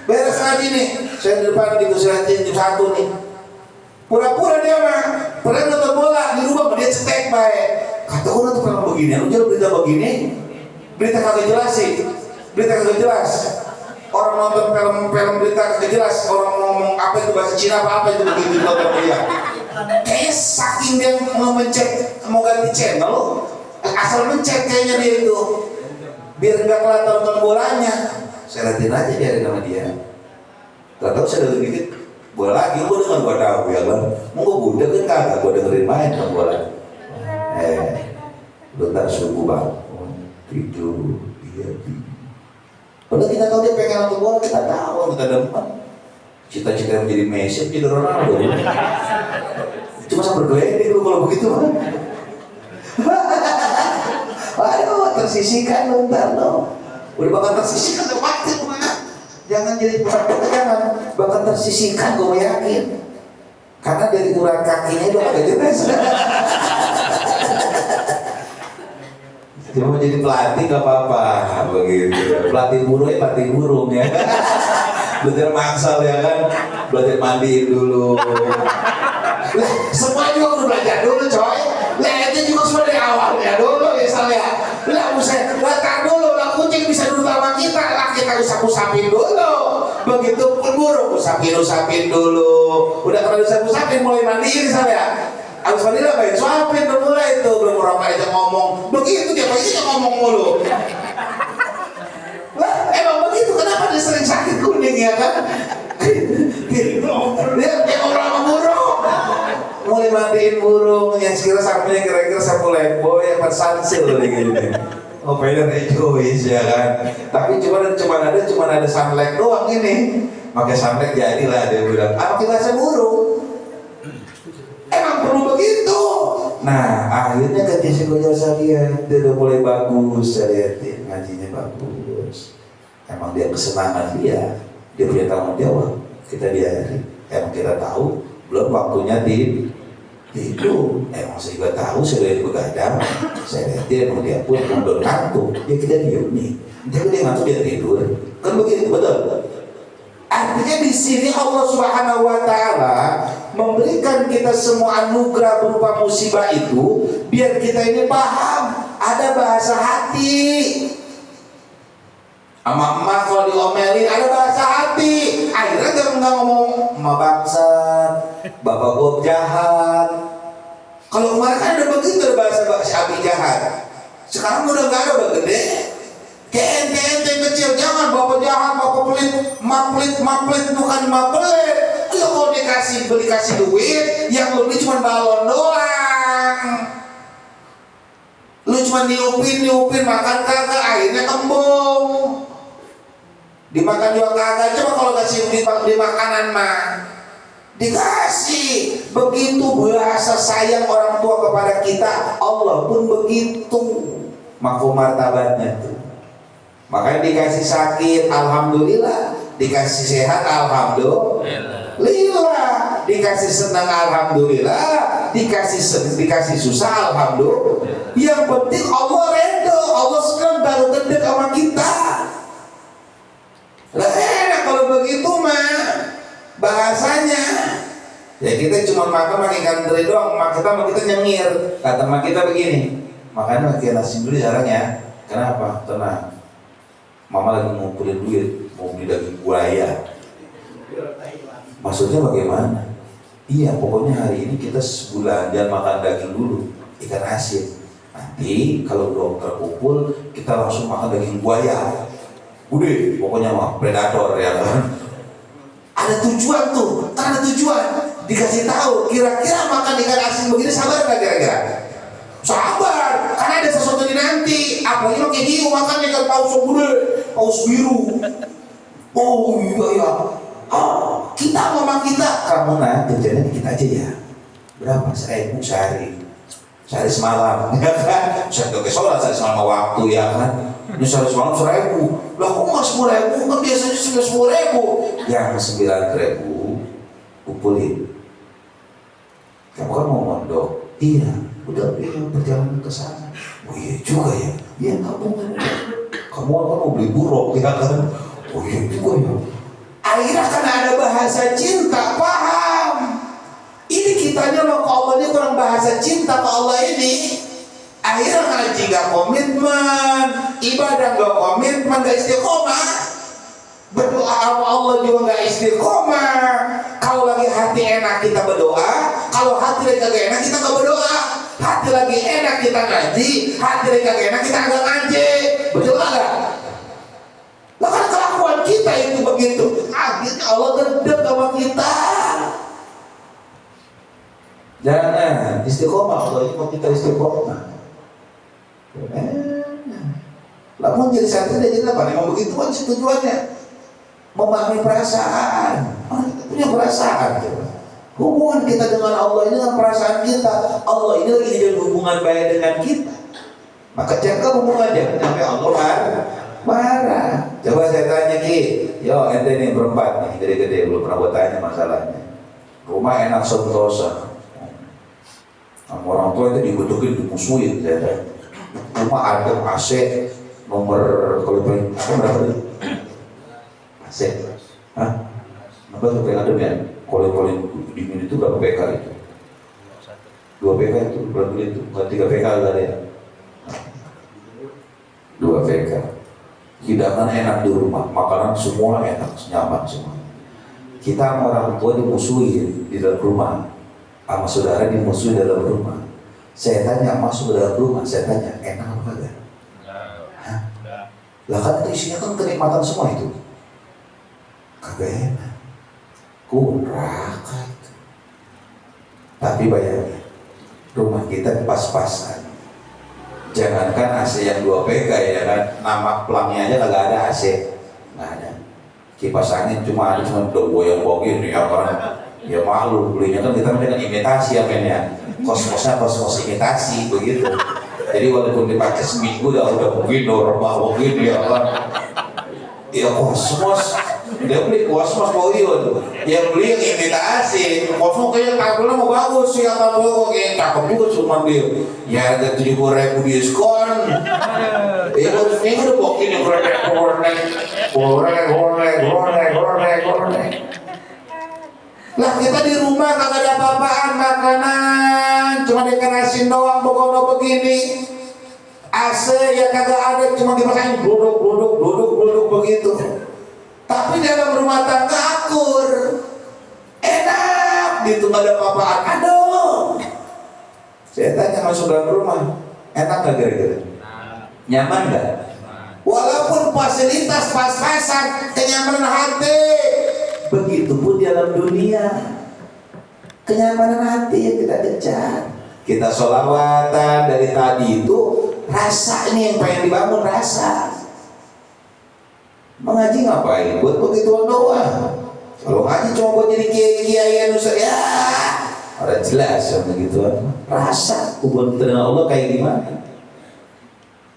beres ngaji nih, saya di depan di kursi jam 1 nih, pura-pura dia mah pernah nonton bola di rumah dia cetek baik. Kata orang tuh kalau begini, lu jual berita begini, berita kagak jelas. Orang nonton film berita kagak jelas, orang ngomong apa itu bahasa Cina apa itu begitu nonton dia. Kayaknya saking dia mau mencet, mau ganti channel, asal mencet kayaknya dia itu. biar nggak kelihatan nonton bolanya. Saya liatin aja dia sama dia. Tahu saya udah dikit bola lagi, gue dengan gue tahu ya kan. Mau gue budak kan kagak, gue dengerin main kan bola. Bentar subuh bangun tidur dia. Padahal kita tahu dia pengen nonton bola, kita tahu kita depan. Cita-cita menjadi Messi, jadi Ronaldo. Cuma sampai bergeledek lu kalau begitu. Aduh, tersisihkan lu ntar lo. Udah bakal tersisihkan tuh mati lu mah. Jangan jadi pura-pura, jangan. Bakal tersisihkan, gue yakin. Karena dari urat kakinya itu agak jelas. Dia mau jadi pelatih gak apa-apa begitu. Pelatih burung ya. Belajar maksal ya kan. Belajar mandiin dulu. Lah, semua juga udah belajar dulu coy. Lah itu juga semua dari awalnya dulu misalnya. Lah usah datang dulu, lah kucing bisa duduk sama kita, lah kita usap-usapin dulu. Begitu pun burung usapin dulu. Udah kalau usap-usapin mulai mandiin misalnya. Abis mandi lah baik suapin dulu mulai itu, belum orang aja ngomong. Begitu dia pasti ngomong mulu. Lah emang begitu, kenapa dia sering sakit kuning ya kan? Dia ngobrol sama burung. Mulai mandiin burung yang sekira sapunya kira-kira sapu lembo yang bersansil gini. Oh bener egois ya kan. Tapi cuma ada sunlight doang ini. Pakai sunlight jadilah dia bilang. Apa bahasa burung? Emang perlu begitu. Nah akhirnya ketika saya lihat dia udah mulai bagus, saya lihatin ngajinya bagus. Emang dia kesenangan dia punya tanggung jawab. Kita diajari. Emang kita tahu belum waktunya tidur. Emang saya juga tahu saya lihat begadang. Saya lihat dia dia pun udah ngantuk. Ya kita diem nih. Dia ngantuk dia tidur. Kan begitu betul. Artinya di sini Allah Subhanahu wa taala memberikan kita semua anugerah berupa musibah itu biar kita ini paham ada bahasa hati. Emak-emak kalau diomelin ada bahasa hati. Akhirnya dia nggak ngomong emak bangsat, bapak gua jahat. Kalau kemarin kan ada begitu ada bahasa abi jahat. Sekarang udah nggak ada, udah gede. Kayak ente kecil, jangan bapak jahat, bapak pelit, mak pelit bukan mak pelit. Lo kalau beli kasih duit, yang lo beli cuma balon doang. Lo cuma niupin, makan kagak, akhirnya kembung. Dimakan juga kagak, coba kalau kasih di makanan mah dikasih. Begitu bahasa sayang orang tua kepada kita, Allah pun begitu makom martabatnya tuh. Makanya dikasih sakit, alhamdulillah. Dikasih sehat, alhamdulillah. Dikasih senang, alhamdulillah. Dikasih susah, alhamdulillah. Yang penting Allah redho, Allah senang baru gede sama kita. Lah enak kalau begitu mah bahasanya. Ya kita cuma makan ikan teri doang, kita nyengir. Kata mak kita begini, makanya makan nasi dulu jarang ya. Kenapa? Tenang. Mama lagi ngumpulin duit, mau beli daging buaya. Maksudnya bagaimana? Iya, pokoknya hari ini kita sebulan jangan makan daging dulu, ikan asin. Nanti kalau dokter kumpul, kita langsung makan daging buaya. Udah, pokoknya mah predator ya kan. Ada tujuan tuh, karena tujuan dikasih tahu. Kira-kira makan ikan asin begini sabar nggak kira-kira? Sabar, karena ada sesuatu di nanti. Apalagi pakai hiu makan ikan paus gede, paus biru. Oh iya. Kita ngomong kamu nanti kerjanya dikit aja ya. Berapa? 1.000 sehari semalam. Ya kan? Saya udah sholat sehari semalam waktu ya kan. Ini sehari semalam 1.000. Lah kok nggak 10.000? Kan biasanya sudah 10.000. Yang 9.000 kumpulin. Kamu kan mau mondok? Iya. Udah perjalanan ke sana. Oh iya juga ya. Iya kamu mau beli buruk ya kan. Oh iya juga ya. Akhirnya karena ada bahasa cinta, paham. Ini kitanya mau ke Allah ini kurang bahasa cinta ke Allah ini. Akhirnya ngaji gak komitmen, ibadah gak komitmen, gak istiqomah. Berdoa sama Allah juga gak istiqomah. Kalau lagi hati enak kita berdoa, kalau hati lagi gak enak kita gak berdoa. Hati lagi enak kita ngaji, hati lagi gak enak kita agak ngaji. Betul nggak? Lah kan kelakuan kita itu begitu. Akhirnya Allah gedek sama kita. Jangan istiqomah, Allah ini mau kita istiqomah. Lamun jadi santri dia jadi apa? Memang begitu kan tujuannya. Memahami perasaan. Kita punya perasaan. Hubungan kita dengan Allah ini dengan perasaan kita. Allah ini lagi jadi hubungan baik dengan kita. Maka jaga hubungan, jangan sampai Allah marah. Coba saya tanya Ki, yo ente nih berempat nih, gede-gede, belum pernah buat tanya masalahnya. Rumah enak sentosa. Sama orang tua itu dibutuhin, dimusuhin. Rumah ada AC nomor kalau paling apa berapa nih? AC, hah? Apa tuh paling adem ya? Kalau paling dingin itu berapa PK itu? 2 PK itu berapa itu? Bukan 3 PK tadi ya? 2 PK. Hidangan enak di rumah, makanan semua enak, nyaman semua. Kita sama orang tua dimusuhin di dalam rumah, sama saudara dimusuhin di dalam rumah. Saya tanya, masuk ke dalam rumah, saya tanya, enak apa kagak? Hah? Lah kan itu isinya kan kenikmatan semua itu. Kagak enak. Kurang. Tapi bayangin, rumah kita pas-pasan. Jangankan AC yang 2 PK ya kan, nama pelangnya aja kagak ada AC. Nggak ada. Kipas angin cuma ada udah goyang-goyang nih ya kan. Ya malu belinya kan kita dengan imitasi ya kan ya. Kos-kosnya kos-kos imitasi begitu. Jadi walaupun dipakai seminggu udah begini, normal begini ya kan. Ya kosmos, dia beli kosmos Boyon, yang beli yang imitasi. Kosmos kayaknya kabelnya mau bagus sih, apa kok kayak cakep juga cuma dia. Ya harga 70.000 diskon. Ya baru seminggu udah bokeh yang goreng. Lah kita di rumah kagak ada apa-apaan, makanan cuma ikan asin doang, pokoknya begini. AC ya kagak ada, cuma dipasangin duduk begitu. Tapi dalam rumah tangga akur, enak gitu, nggak ada apa-apaan. Aduh, saya tanya masuk dalam rumah, enak nggak kira-kira? Nyaman nggak? Walaupun fasilitas pas-pasan, kenyamanan hati. Begitupun di dalam dunia, kenyamanan hati yang kita kejar. Kita sholawatan dari tadi itu, rasa ini yang pengen dibangun, rasa. Mengaji ngapain? Buat begituan doang. Kalau ngaji cuma buat jadi kiai-kiai Ustaz ya, udah jelas yang begituan. Rasa hubungan kita dengan Allah kayak gimana?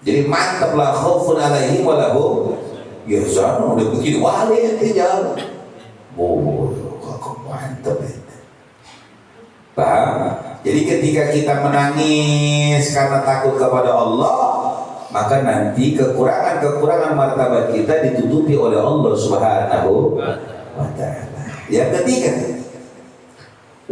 Jadi mantap lah, khaufun alaihim walahum yahzanun. Udah begini wali ente jalan. Oh, kok mantap itu. Paham? Jadi ketika kita menangis karena takut kepada Allah, maka nanti kekurangan martabat kita ditutupi oleh Allah Subhanahu wa ta'ala. Yang ketiga,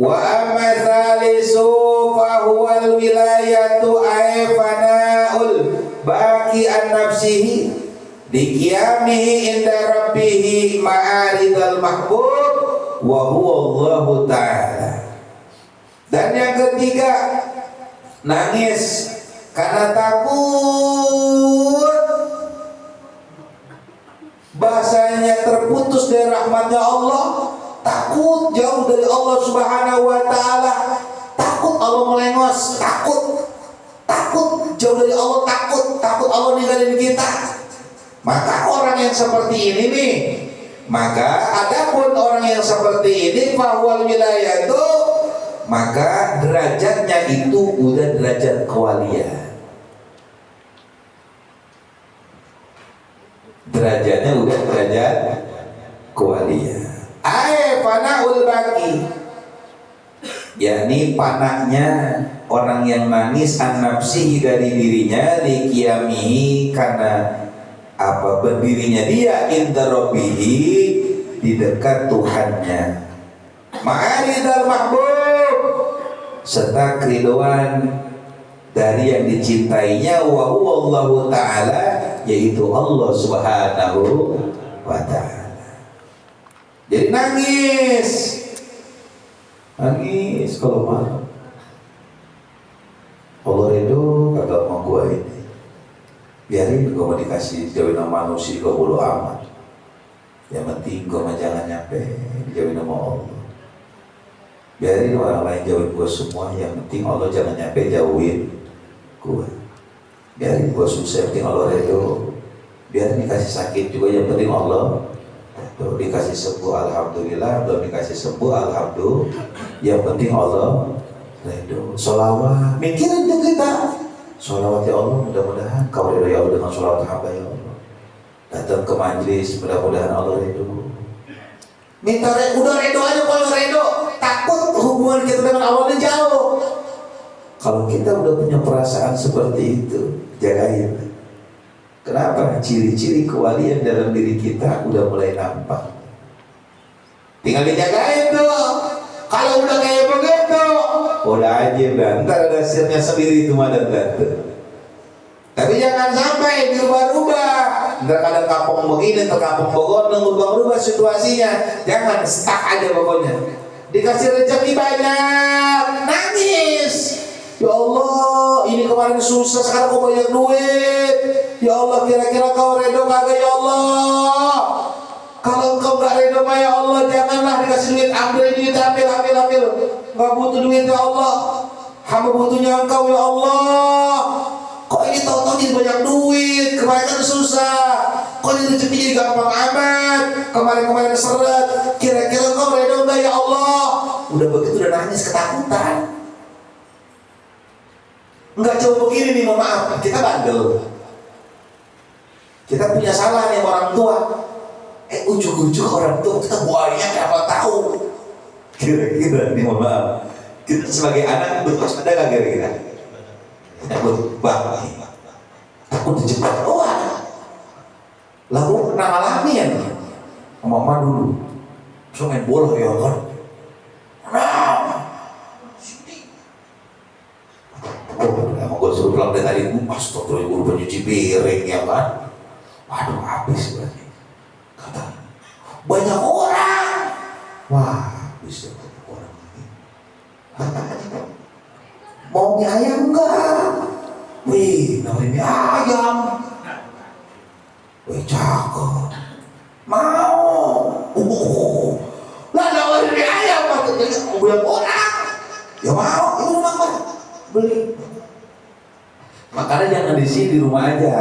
wa amma thalithu fa huwal wilayatu ay fana'ul baqi an nafsihi liqiyamihi inda rabbih ma'aridal mahbub wa huwa Allah ta'ala. Dan yang ketiga, nangis karena takut bahasanya terputus dari rahmatnya Allah, takut jauh dari Allah Subhanahu wa ta'ala, takut Allah melengos, takut jauh dari Allah, takut Allah ninggalin kita. Maka orang yang seperti ini nih, maka adapun orang yang seperti ini fahwal wilayah itu, maka derajatnya itu udah derajat kewalian. Derajatnya udah derajat kewalian. Fanaul baqi, yakni panahnya orang yang nangis an nafsihi dari dirinya, liqiyamihi karena apa berdirinya dia inda rabbihi di dekat Tuhannya, ma'aridal mahbub serta keriduan dari yang dicintainya, wa huwa Allah ta'ala yaitu Allah Subhanahu wa ta'ala. Jadi nangis kalau malam, Allah ridho kagak mau gua ini, biarin biarin gue mau dikasih jauhin sama manusia, gue bodo amat. Yang penting gue mah jangan nyampe dijauhin sama Allah. Biarin orang lain jauhin gue semua, yang penting Allah jangan nyampe jauhin gue. Biarin gue susah, yang penting Allah redo. Biarin dikasih sakit juga, yang penting Allah redo. Dikasih sembuh alhamdulillah, belum dikasih sembuh alhamdulillah, yang penting Allah redo. Sholawat, mikirin aja kita. Sholawat ya Allah, mudah-mudahan kau redo ya Allah dengan sholawat hamba ya Allah. Datang ke majlis, mudah-mudahan Allah redo. Minta udah redo aja, kalau redo takut hubungan kita dengan Allah ini jauh. Kalau kita udah punya perasaan seperti itu, jagain. Kenapa? Ciri-ciri kewalian dalam diri kita udah mulai nampak. Tinggal dijagain tuh. Kalau udah kayak begitu, udah aja ntar ada hasilnya sendiri itu mah dan Tapi jangan sampai dirubah-rubah. Ntar kadang kampung begini, ntar kampung begini, ngubah-rubah situasinya. Jangan stuck aja pokoknya. Dikasih rezeki banyak, nangis. Ya Allah, ini kemarin susah, sekarang kok banyak duit. Ya Allah, kira-kira kau redo kagak ya Allah? Kalau engkau gak redo ya Allah, janganlah dikasih duit, ambil duit, ambil. Gak butuh duit ya Allah, hamba butuhnya engkau ya Allah. Kok ini tahu-tahu jadi banyak duit, kemarin kan susah. Kok ini rezeki jadi gampang amat, kemarin seret. Kira-kira engkau redo gak ya Allah? Udah begitu udah nangis ketakutan. Enggak jauh begini nih, mohon maaf, kita bandel. Kita punya salah nih orang tua. Ujuk-ujuk orang tua kita banyak apa tahu. Kira-kira nih, mohon maaf, kita sebagai anak betul ada nggak kira-kira? Takut banget, takut dijebak doang. Lalu pernah ngalamin mama dulu, so main bola ya kan? Emang gue suruh pulang dari tadi, astagfirullah, guru pencuci piring ya kan? Waduh, habis berarti. Kata, banyak orang. Wah, habis banyak orang ini. Mau mie ayam enggak? Wih, nawarin mie ayam. Wih, cakep. Mau. Lah nawarin mie ayam, maksudnya banyak orang. Ya mau, itu makan. Beli. Makanya jangan di sini, di rumah aja.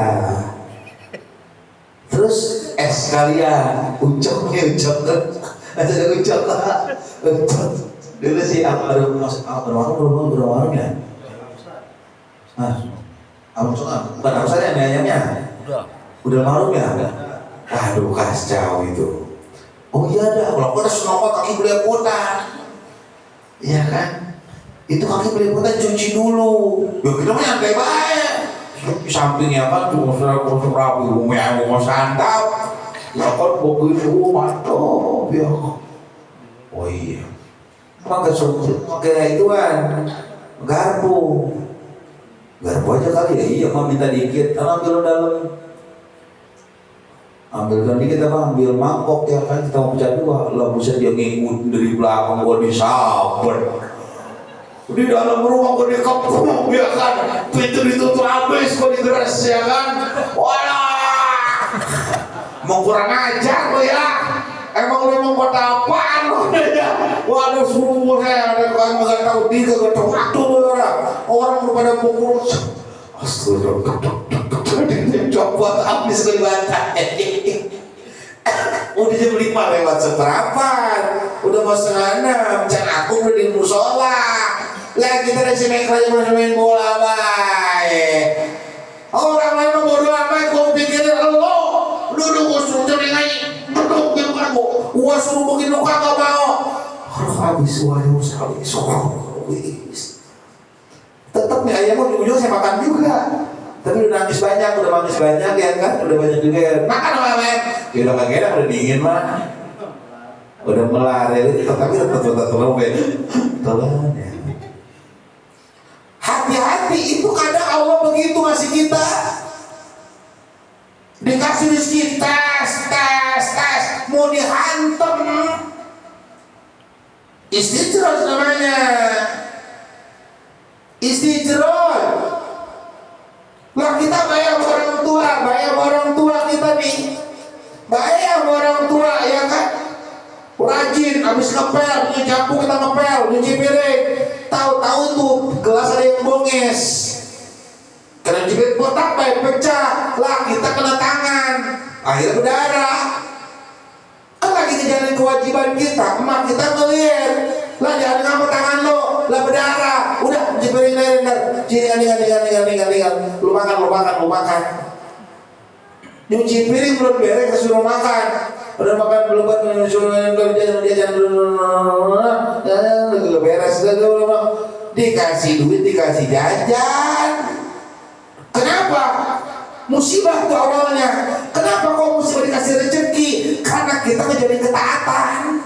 Terus es kalian, ucok ada ucok. Dulu sih almarhum ya. Bukan harus ada ayamnya. Udah almarhum ya. Waduh, kacau itu. Oh iya dah, kalau ada senopot kaki belepotan, iya kan? Itu kaki belepotan cuci dulu. Ya kita mah nyantai baik. Di sampingnya kan cuma serap rapi, rumah santap. Ya kan begitu mantap ya. Oh iya. Maka itu kan garpu aja kali ya. Iya, mah minta dikit, ambil dalam. Ambil dikit apa? Ambil mangkok ya kan, kita mau pecah dua. Lah bisa dia ngikut dari belakang gua disabar. Di dalam rumah gue dikepung ya kan, pintu ditutup habis, gue digeras ya kan. Walah, mau kurang ajar lo ya. Emang lo mau kota apaan lo ya? Waduh, suruh saya ada yang nggak tahu dia gak tahu waktu lo orang udah pada pukul. Astagfirullah, coba habis gue bantai. Udah jam 5 lewat seperempat, udah mau 5:30, can aku udah di musola. Lah kita ada si Mekra yang main bola baik. Orang lain mau bodo amat, gue pikirin lo. Duduk gue suruh telingai, duduk gitu kan gue suruh begini lo kagak mau. Aduh, habis wajah sekali, habis. Tetep nih ayamnya ujung-ujung saya makan juga. Tapi udah nangis banyak ya kan, udah banyak juga ya. Makan sama men. Ya udah gak enak, udah dingin mah. Udah melar ya, tapi tetap tolong ya. Hati-hati, itu kadang Allah begitu ngasih kita. Dikasih rezeki, tes, mau dihantem. Istijroj namanya. Istijroj. Lah kita bayar orang tua, habis ngepel, nyuci jampu kita ngepel, nyuci piring. Tahu-tahu tuh gelas ada yang bonges. Karena nyuci piring botak baik pecah, lah kita kena tangan, akhirnya berdarah. Kan lagi ngejalanin kewajiban kita, emak kita ngeliat, lah jangan ngapa tangan lo, lah berdarah. Udah nyuci piring tinggal, lu makan. Nyuci piring belum beres kesuruh makan. Udah makan belum beres dikasih duit, dikasih jajan. Kenapa? Musibah tuh awalnya. Kenapa kok musibah dikasih rezeki? Karena kita menjadi ketaatan.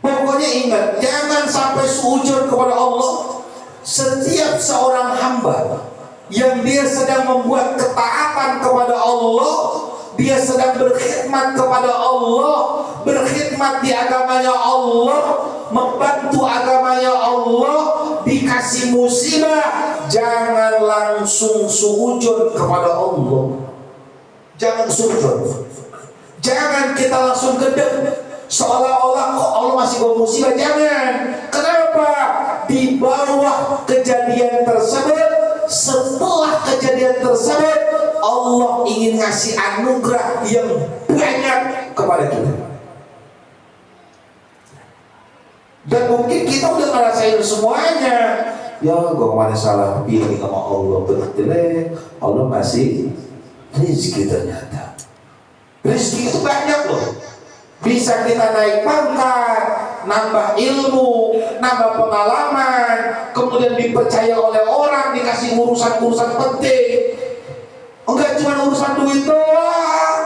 Pokoknya ingat, jangan sampai sujud kepada Allah. Setiap seorang hamba yang dia sedang membuat ketaatan kepada Allah, dia sedang berkhidmat kepada Allah, berkhidmat di agamanya Allah, membantu agamanya Allah, dikasih musibah, jangan langsung sujud kepada Allah. Jangan sujud, jangan kita langsung gedek seolah-olah kok Allah masih bawa musibah. Jangan. Kenapa? Di bawah kejadian tersebut, setelah kejadian tersebut, Allah ingin ngasih anugerah yang banyak kepada kita. Dan mungkin kita udah ngerasain semuanya. Ya, gue kemarin salah pilih sama Allah, betul. Allah masih rezeki ternyata. Rezeki itu banyak loh. Bisa kita naik pangkat, nambah ilmu, nambah pengalaman, kemudian dipercaya oleh orang, dikasih urusan-urusan penting. Enggak cuma urusan duit doang.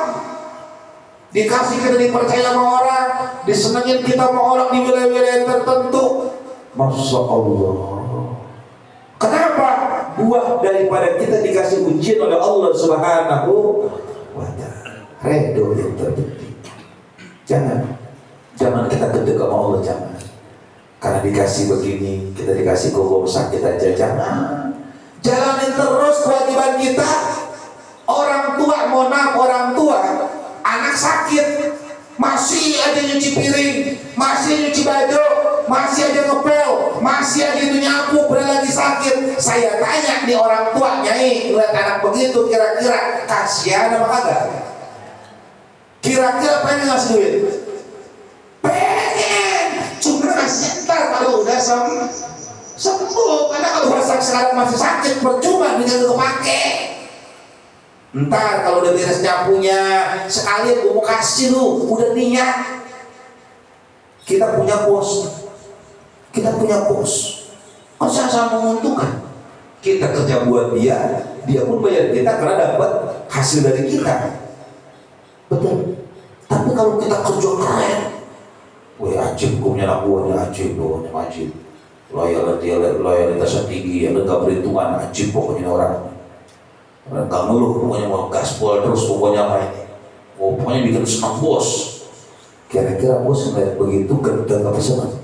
Dikasih kita dipercaya sama orang, disenengin kita sama orang di wilayah-wilayah tertentu. Masya Allah. Kenapa? Buah daripada kita dikasih ujian oleh Allah Subhanahu wa ta'ala. Redo yang terpenting. Jangan kita gedek sama Allah, jangan. Karena dikasih begini, kita dikasih kok sakit aja, jangan. Jalanin terus kewajiban kita. Orang tua, mohon maaf, orang tua, anak sakit, masih aja nyuci piring, masih nyuci baju, masih aja ngepel, masih aja itu nyapu, padahal lagi sakit. Saya tanya nih orang tua, Nyai, lihat anak begitu, kira-kira kasihan apa kagak? Kira-kira pengen ngasih duit? Pengen, cuma ngasih ntar kalau udah sembuh. Karena kalau sekarang masih sakit, percuma dengan kepake. Ntar kalau udah beres nyapunya, sekalian gue mau kasih lu, udah niat. Kita punya bos, masa sama menguntungkan. Kita kerja buat dia pun bayar kita karena dapat hasil dari kita. Betul. Tapi kalau kita kerja keren, weh ajib, hukumnya anak buahnya ajib, loyalitasnya tinggi, ya gak berhitungan, ajib pokoknya orang. Gak ngeluh, pokoknya mau gaspol terus, pokoknya main. Pokoknya bikin senang bos. Kira-kira bos ngeliat begitu gedeng apa senang?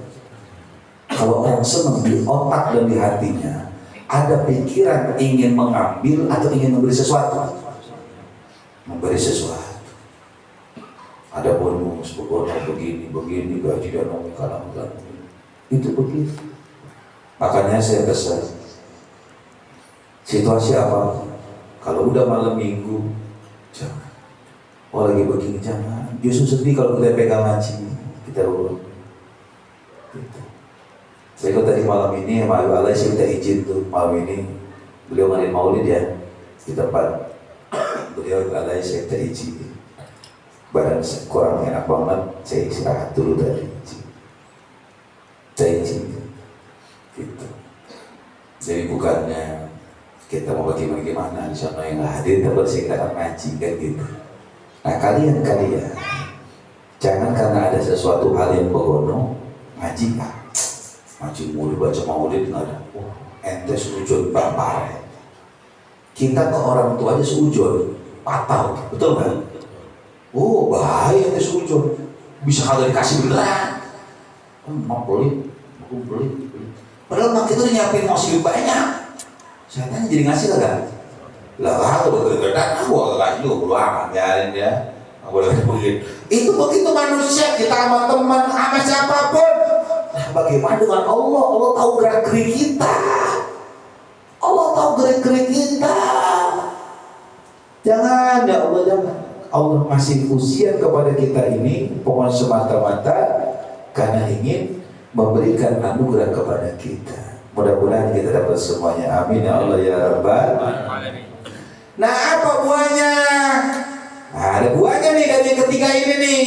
Kalau orang senang di otak dan di hatinya ada pikiran ingin mengambil atau ingin memberi sesuatu. Memberi sesuatu. Ada bonus begini, gaji dan kalah. Itu begitu. Makanya saya pesan, situasi apa? Kalau udah malam minggu, jangan. Oh lagi begini, jangan. Justru sedih kalau kita pegang ngaji, kita urut. Gitu. Saya ikut tadi malam ini, sama Abu Alay, saya minta izin tuh malam ini. Beliau ngadain maulid ya, di tempat beliau Abu Alay, saya minta izin. Badan kurang enak banget, saya istirahat dulu tadi. Saya izin. Gitu. Jadi bukannya kita mau bagaimana di sana yang hadir, tapi kita akan ngaji kan gitu. Nah kalian jangan karena ada sesuatu hal yang begono ngaji kan, ngaji mulut baca maulid nggak ada. Ente sujud bapak. Kita ke orang tua aja sujud patah, betul kan? Oh bahaya ente sujud, bisa kagak dikasih beneran. Mau pelit. Padahal mak itu nyiapin masih banyak. Saya tanya jadi ngasih kagak? Lah kalau gede-gedean aku agak kasih juga peluang, biarin dia. Nggak boleh begitu. Itu begitu manusia, kita sama teman, sama siapapun. Nah, bagaimana dengan Allah? Allah tahu gerak-gerik kita. Allah tahu gerak-gerik kita. Jangan, ya Allah, jangan. Allah masih usia kepada kita ini pokoknya semata-mata karena ingin memberikan anugerah kepada kita. Mudah-mudahan kita dapat semuanya. Amin ya Allah ya Rabbal alamin. Nah, apa buahnya? Nah, ada buahnya nih dari ketiga ini nih.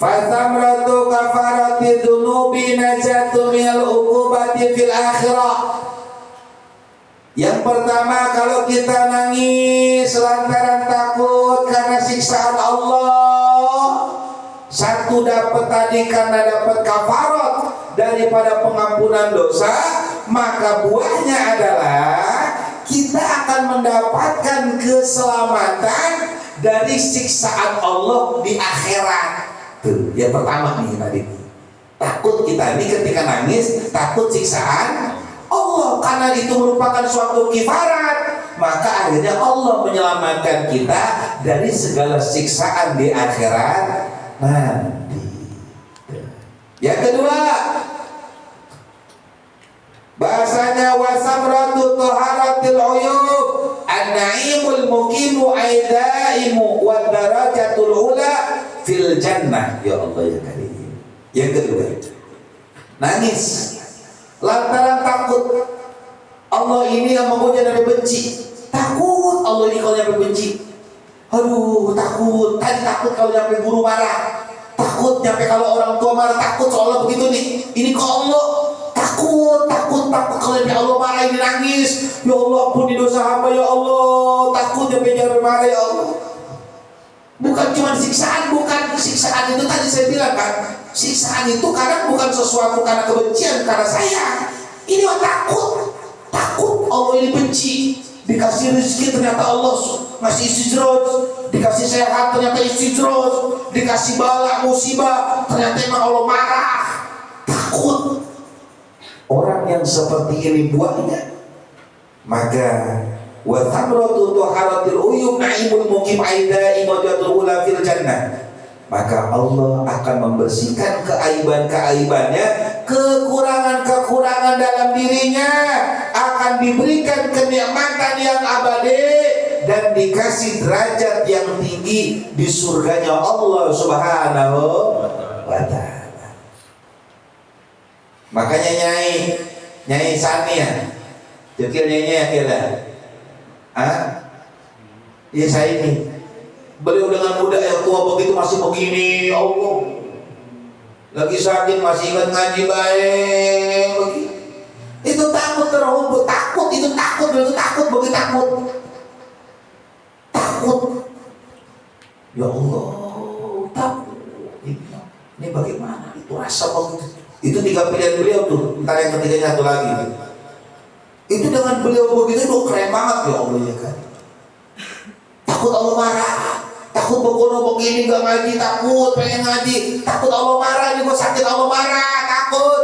Fatamratu kafarati dzunubi najatu minal uqubati fil akhirah. Yang pertama, kalau kita nangis lantaran takut karena siksaan Allah, satu dapat tadi karena dapat kafarat daripada pengampunan dosa, maka buahnya adalah kita akan mendapatkan keselamatan dari siksaan Allah di akhirat. Tuh, yang pertama nih tadi. Takut kita ini ketika nangis, takut siksaan Allah, karena itu merupakan suatu kifarat, maka akhirnya Allah menyelamatkan kita dari segala siksaan di akhirat nanti. Yang kedua, bahasanya wasamratu taharatil uyub an-naimul muqimu aidaimu wa darajatul ula fil jannah. Ya Allah ya Karim. Yang kedua, nangis lantaran takut Allah ini yang mau jangan benci. Takut Allah ini kalau nyampe benci. Aduh, takut. Tadi takut kalau nyampe guru marah. Takut nyampe kalau orang tua marah. Takut soalnya begitu nih. Ini kok Allah. Takut kalau nyampe Allah marah ini nangis. Ya Allah, ampuni dosa hamba ya Allah. Takut nyampe jangan marah ya Allah. Bukan cuma siksaan, bukan siksaan itu tadi saya bilang kan. Siksaan itu kadang bukan sesuatu karena kebencian, karena sayang. Ini mah takut Allah ini benci. Dikasih rezeki ternyata Allah ngasih istidroj, dikasih sehat ternyata istidroj, dikasih bala musibah ternyata emang Allah marah. Takut. Orang yang seperti ini buahnya, maka wa thamratu tuharatil uyub naimul muqim aidai majatul ula fil jannah. Maka Allah akan membersihkan keaiban-keaibannya, kekurangan-kekurangan dalam dirinya, akan diberikan kenikmatan yang abadi dan dikasih derajat yang tinggi di surganya Allah Subhanahu wa ta'ala. Makanya Nyai Sania jekil Nyai akhirnya ya saya ini beliau dengan muda yang tua begitu masih begini, Allah lagi sakit masih ingat ngaji baik begitu. Itu takut terhubung, takut begitu takut ya Allah, takut ini bagaimana itu rasa begitu. Itu tiga pilihan beliau tuh, entar yang ketiganya satu lagi itu dengan beliau begitu itu keren banget ya Allah ya kan. Takut Allah marah, takut begono begini gak ngaji, takut pengen ngaji, takut Allah marah, ini kok sakit Allah marah, takut.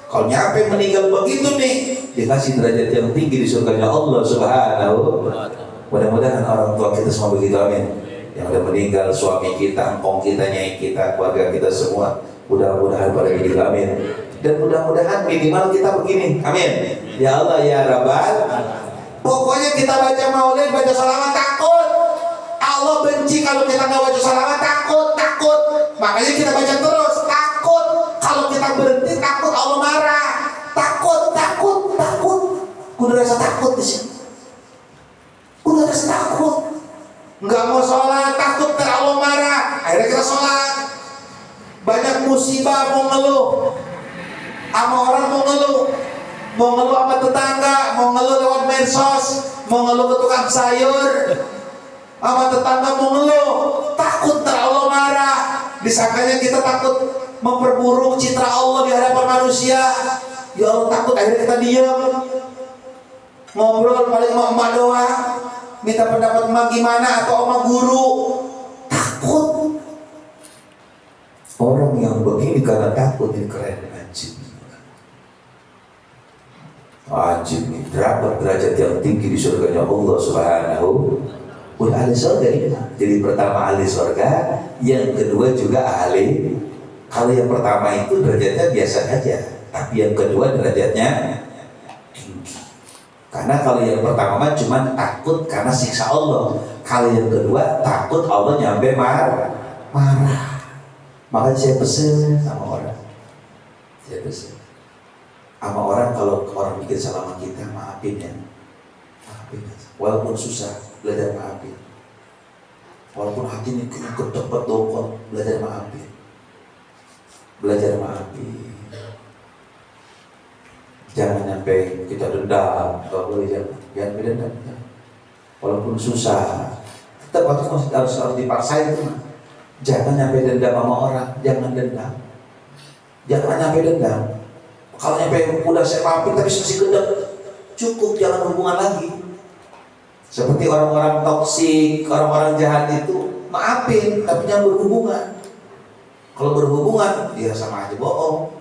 Kalau nyampe meninggal begitu nih, dikasih derajat yang tinggi di surganya Allah Subhanahu. Mudah-mudahan orang tua kita semua begitu, amin. Yang udah meninggal, suami kita, engkong kita, nyai kita, keluarga kita semua, mudah-mudahan pada begitu, amin. Dan mudah-mudahan minimal kita begini, amin. Ya Allah ya Rabbal. Pokoknya kita baca maulid, baca sholawat takut. Allah benci kalau kita nggak baca sholawat, takut. Makanya kita baca terus, takut. Kalau kita berhenti, takut Allah marah. Takut. Kudu rasa takut di sini. Kudu rasa takut. Nggak mau sholat, takut Allah marah. Akhirnya kita sholat. Banyak musibah mau ngeluh. Sama orang mau ngeluh sama tetangga, mau ngeluh lewat medsos, mau ngeluh ke tukang sayur, sama tetangga mau ngeluh, takut Allah marah. Disangkanya kita takut memperburuk citra Allah di hadapan manusia. Ya Allah takut, akhirnya kita diam, ngobrol paling sama emak doang, minta pendapat emak gimana atau sama guru. Takut. Orang yang begini karena takut ini keren, anjing nih, dapat derajat yang tinggi di surganya Allah Subhanahu. udah ahli surga ini. Jadi pertama ahli surga, yang kedua juga ahli. Kalau yang pertama itu derajatnya biasa saja, tapi yang kedua derajatnya tinggi. Karena kalau yang pertama mah cuma takut karena siksa Allah. Kalau yang kedua takut Allah nyampe marah. Makanya saya pesen sama orang. Saya pesen sama orang, kalau orang bikin salah sama kita, maafin ya. Maafin. Walaupun susah, belajar maafin. Walaupun hati ini ketepet dongkol, belajar maafin. Belajar maafin. Jangan sampai kita dendam, nggak boleh, jangan dendam. Walaupun susah, tetap harus dipaksa itu. Jangan sampai dendam sama orang, jangan dendam. Jangan sampai dendam. Kalau sampai udah saya maafin tapi masih gedek, cukup, jangan hubungan lagi. Seperti orang-orang toksik, orang-orang jahat itu, maafin tapi jangan berhubungan. Kalau berhubungan, dia sama aja bohong.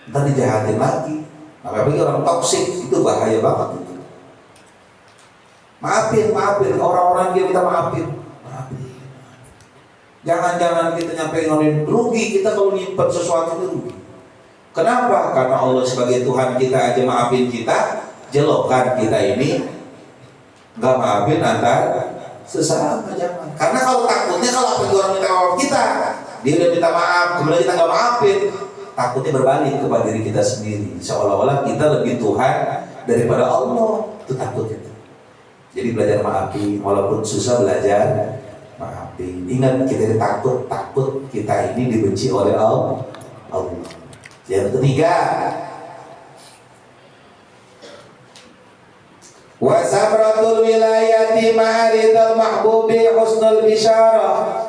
Ntar dijahatin lagi. Apalagi orang toksik itu bahaya banget itu. Maafin orang-orang dia kita maafin. Jangan kita nyampe ngonin rugi kita kalau nyimpen sesuatu itu rugi. Kenapa? Karena Allah sebagai Tuhan kita aja maafin kita, jelokan kita ini nggak maafin antar sesama, jangan. Karena kalau takutnya kalau orang minta maaf kita, dia udah minta maaf, kemudian kita nggak maafin, takutnya berbalik kepada diri kita sendiri, seolah-olah kita lebih Tuhan daripada Allah. Itu takutnya. Jadi belajar maafin, walaupun susah belajar maafin. Ingat, kita takut kita ini dibenci oleh Allah. Yang ketiga, wa sabratul wilayati ma'aridal mahbubi husnul bisyarah.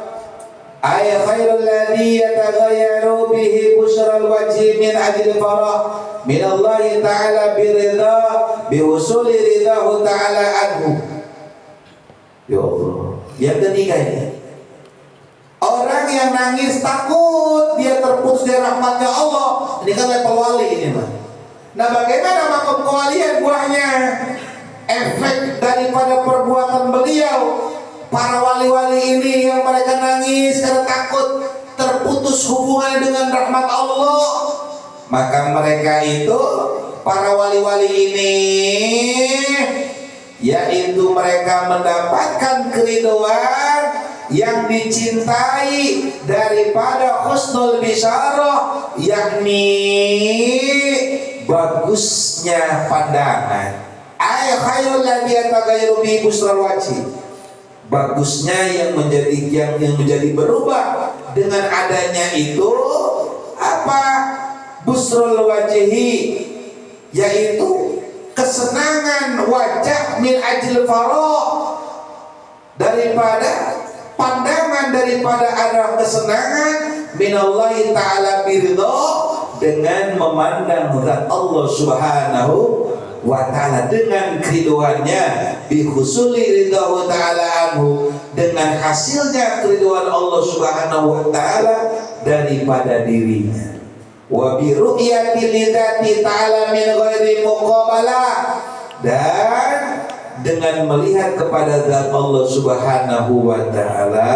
Ay khairul ladhi yataghayyaru bihi bushral wajhi min ajli farah min Allah ta'ala biridha bihusuli ridahu ta'ala anhu. Ya Allah. Yang ketiga ini, orang yang nangis takut dia terputus dari rahmatnya Allah. Ini kan level wali ini, Mas. Nah, bagaimana makom kewalian buahnya? Efek daripada perbuatan beliau, para wali-wali ini yang mereka nangis karena takut terputus hubungan dengan rahmat Allah, maka mereka itu, para wali-wali ini, yaitu mereka mendapatkan keridhaan yang dicintai daripada husnul bisyarah, yakni bagusnya pandangan. Ay khairul ladzi yataghayyaru bi busral wajhi, bagusnya yang menjadi berubah dengan adanya itu apa? Busrul wajhi, yaitu kesenangan wajah, min ajil farah, daripada pandangan, daripada arah kesenangan, minallahi ta'ala biridha, dengan memandang zat Allah subhanahu wa ta'ala, dengan keriduannya, bihusuli ridahu ta'ala anhu, dengan hasilnya keriduan Allah subhanahu wa ta'ala daripada dirinya, wa biru'yati lidzati ta'ala min ghairi muqabalah, dan dengan melihat kepada zat Allah subhanahu wa ta'ala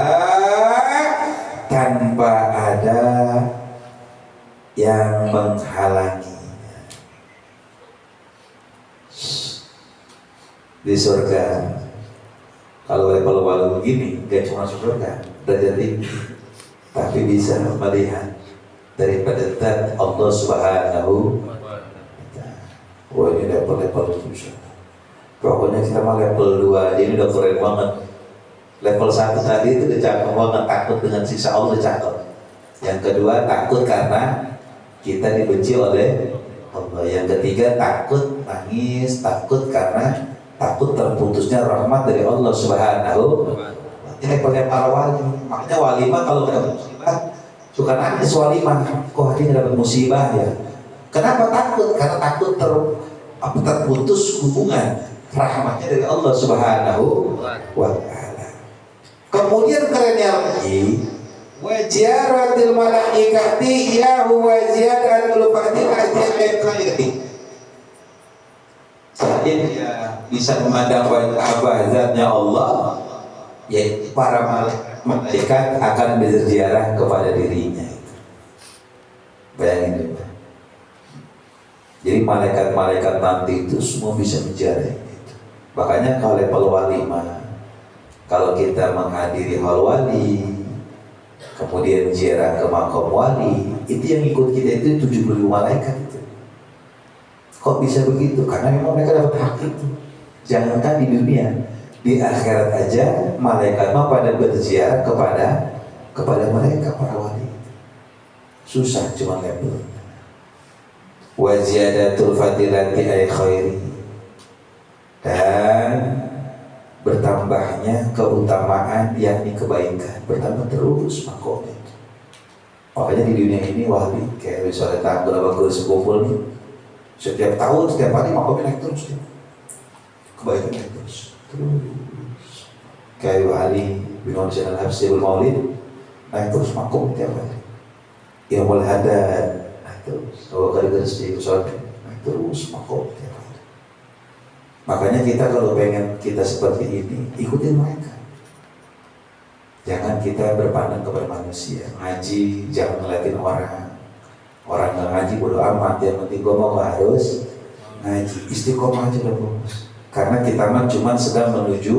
tanpa ada yang menghalanginya. Di surga, kalau level wali begini, gak cuma surga derajat tinggi, tapi bisa melihat daripada zat Allah subhanahu wa ta'ala. Wah, ini level susah. Pokoknya kita mah level 2 aja ini udah keren banget. Level 1 tadi itu udah cakep banget, takut dengan siksa Allah udah cakep. Yang kedua takut karena kita dibenci oleh Allah. Yang ketiga takut nangis, takut karena takut terputusnya rahmat dari Allah subhanahu. Ini levelnya para wali. Makanya wali mah kalau dapat musibah suka nangis wali mah. Kok hari ini dapat musibah ya? Kenapa takut? Karena takut terputus hubungan rahmatnya dari Allah subhanahu wa ta'ala. Kemudian kerennya lagi, wa jaratil malaikati yahu wa ziyadatul fadil ajil khairi. lain ya bisa memandang Ka'bah zatnya Allah, ya para malaikat akan berziarah kepada dirinya. Bayangin itu. Jadi malaikat-malaikat nanti itu semua bisa menziarah itu. Makanya kalau level walimah, kalau kita menghadiri hal wali, kemudian ziarah ke makam wali, itu yang ikut kita itu 70 malaikat itu. Kok bisa begitu? Karena memang mereka dapat hak itu. Jangankan di dunia, di akhirat aja malaikat mah pada berziarah kepada mereka para wali. Susah cuma level. Wa ziyadatul fadilati ay khairi, dan bertambahnya keutamaan yakni kebaikan, bertambah terus makomnya. Makanya di dunia ini wali kayak misalnya tanggul bagus sekumpul nih, setiap tahun setiap hari makomnya naik terus ya. Kebaikan naik terus kayak wali bin Husain al-Habsyi Maulid naik terus makom tiap hari. Yaumul Hadad naik terus, Abu Bakar As-Siddiq naik terus makom tiap hari. Makanya kita kalau pengen kita seperti ini, ikutin mereka. Jangan kita berpandang kepada manusia. Ngaji, jangan ngeliatin orang. Orang nggak ngaji bodo amat, yang penting gue mau harus ngaji. Istiqomah aja udah bagus. Karena kita mah cuma sedang menuju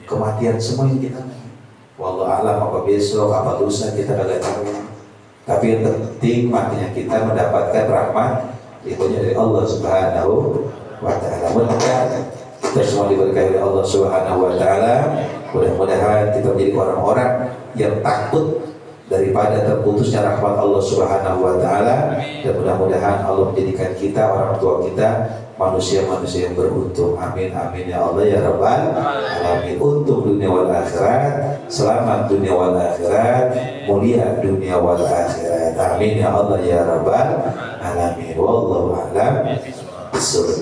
kematian semua yang kita mau. Wallahu a'lam, apa besok, apa lusa kita kagak tahu. Tapi yang penting matinya kita mendapatkan rahmat itunya dari Allah Subhanahu wa ta'ala. Mudah-mudahan kita semua diberkahi oleh Allah Subhanahu wa ta'ala. Mudah-mudahan kita menjadi orang-orang yang takut daripada terputusnya rahmat Allah Subhanahu wa ta'ala, dan mudah-mudahan Allah menjadikan kita, orang tua kita, manusia-manusia yang beruntung. Amin amin ya Allah ya Rabbal alamin. Untuk dunia wal akhirat, selamat dunia wal akhirat, mulia dunia wal akhirat. Amin ya Allah ya Rabbal alamin. Wallahu a'lam bishawab.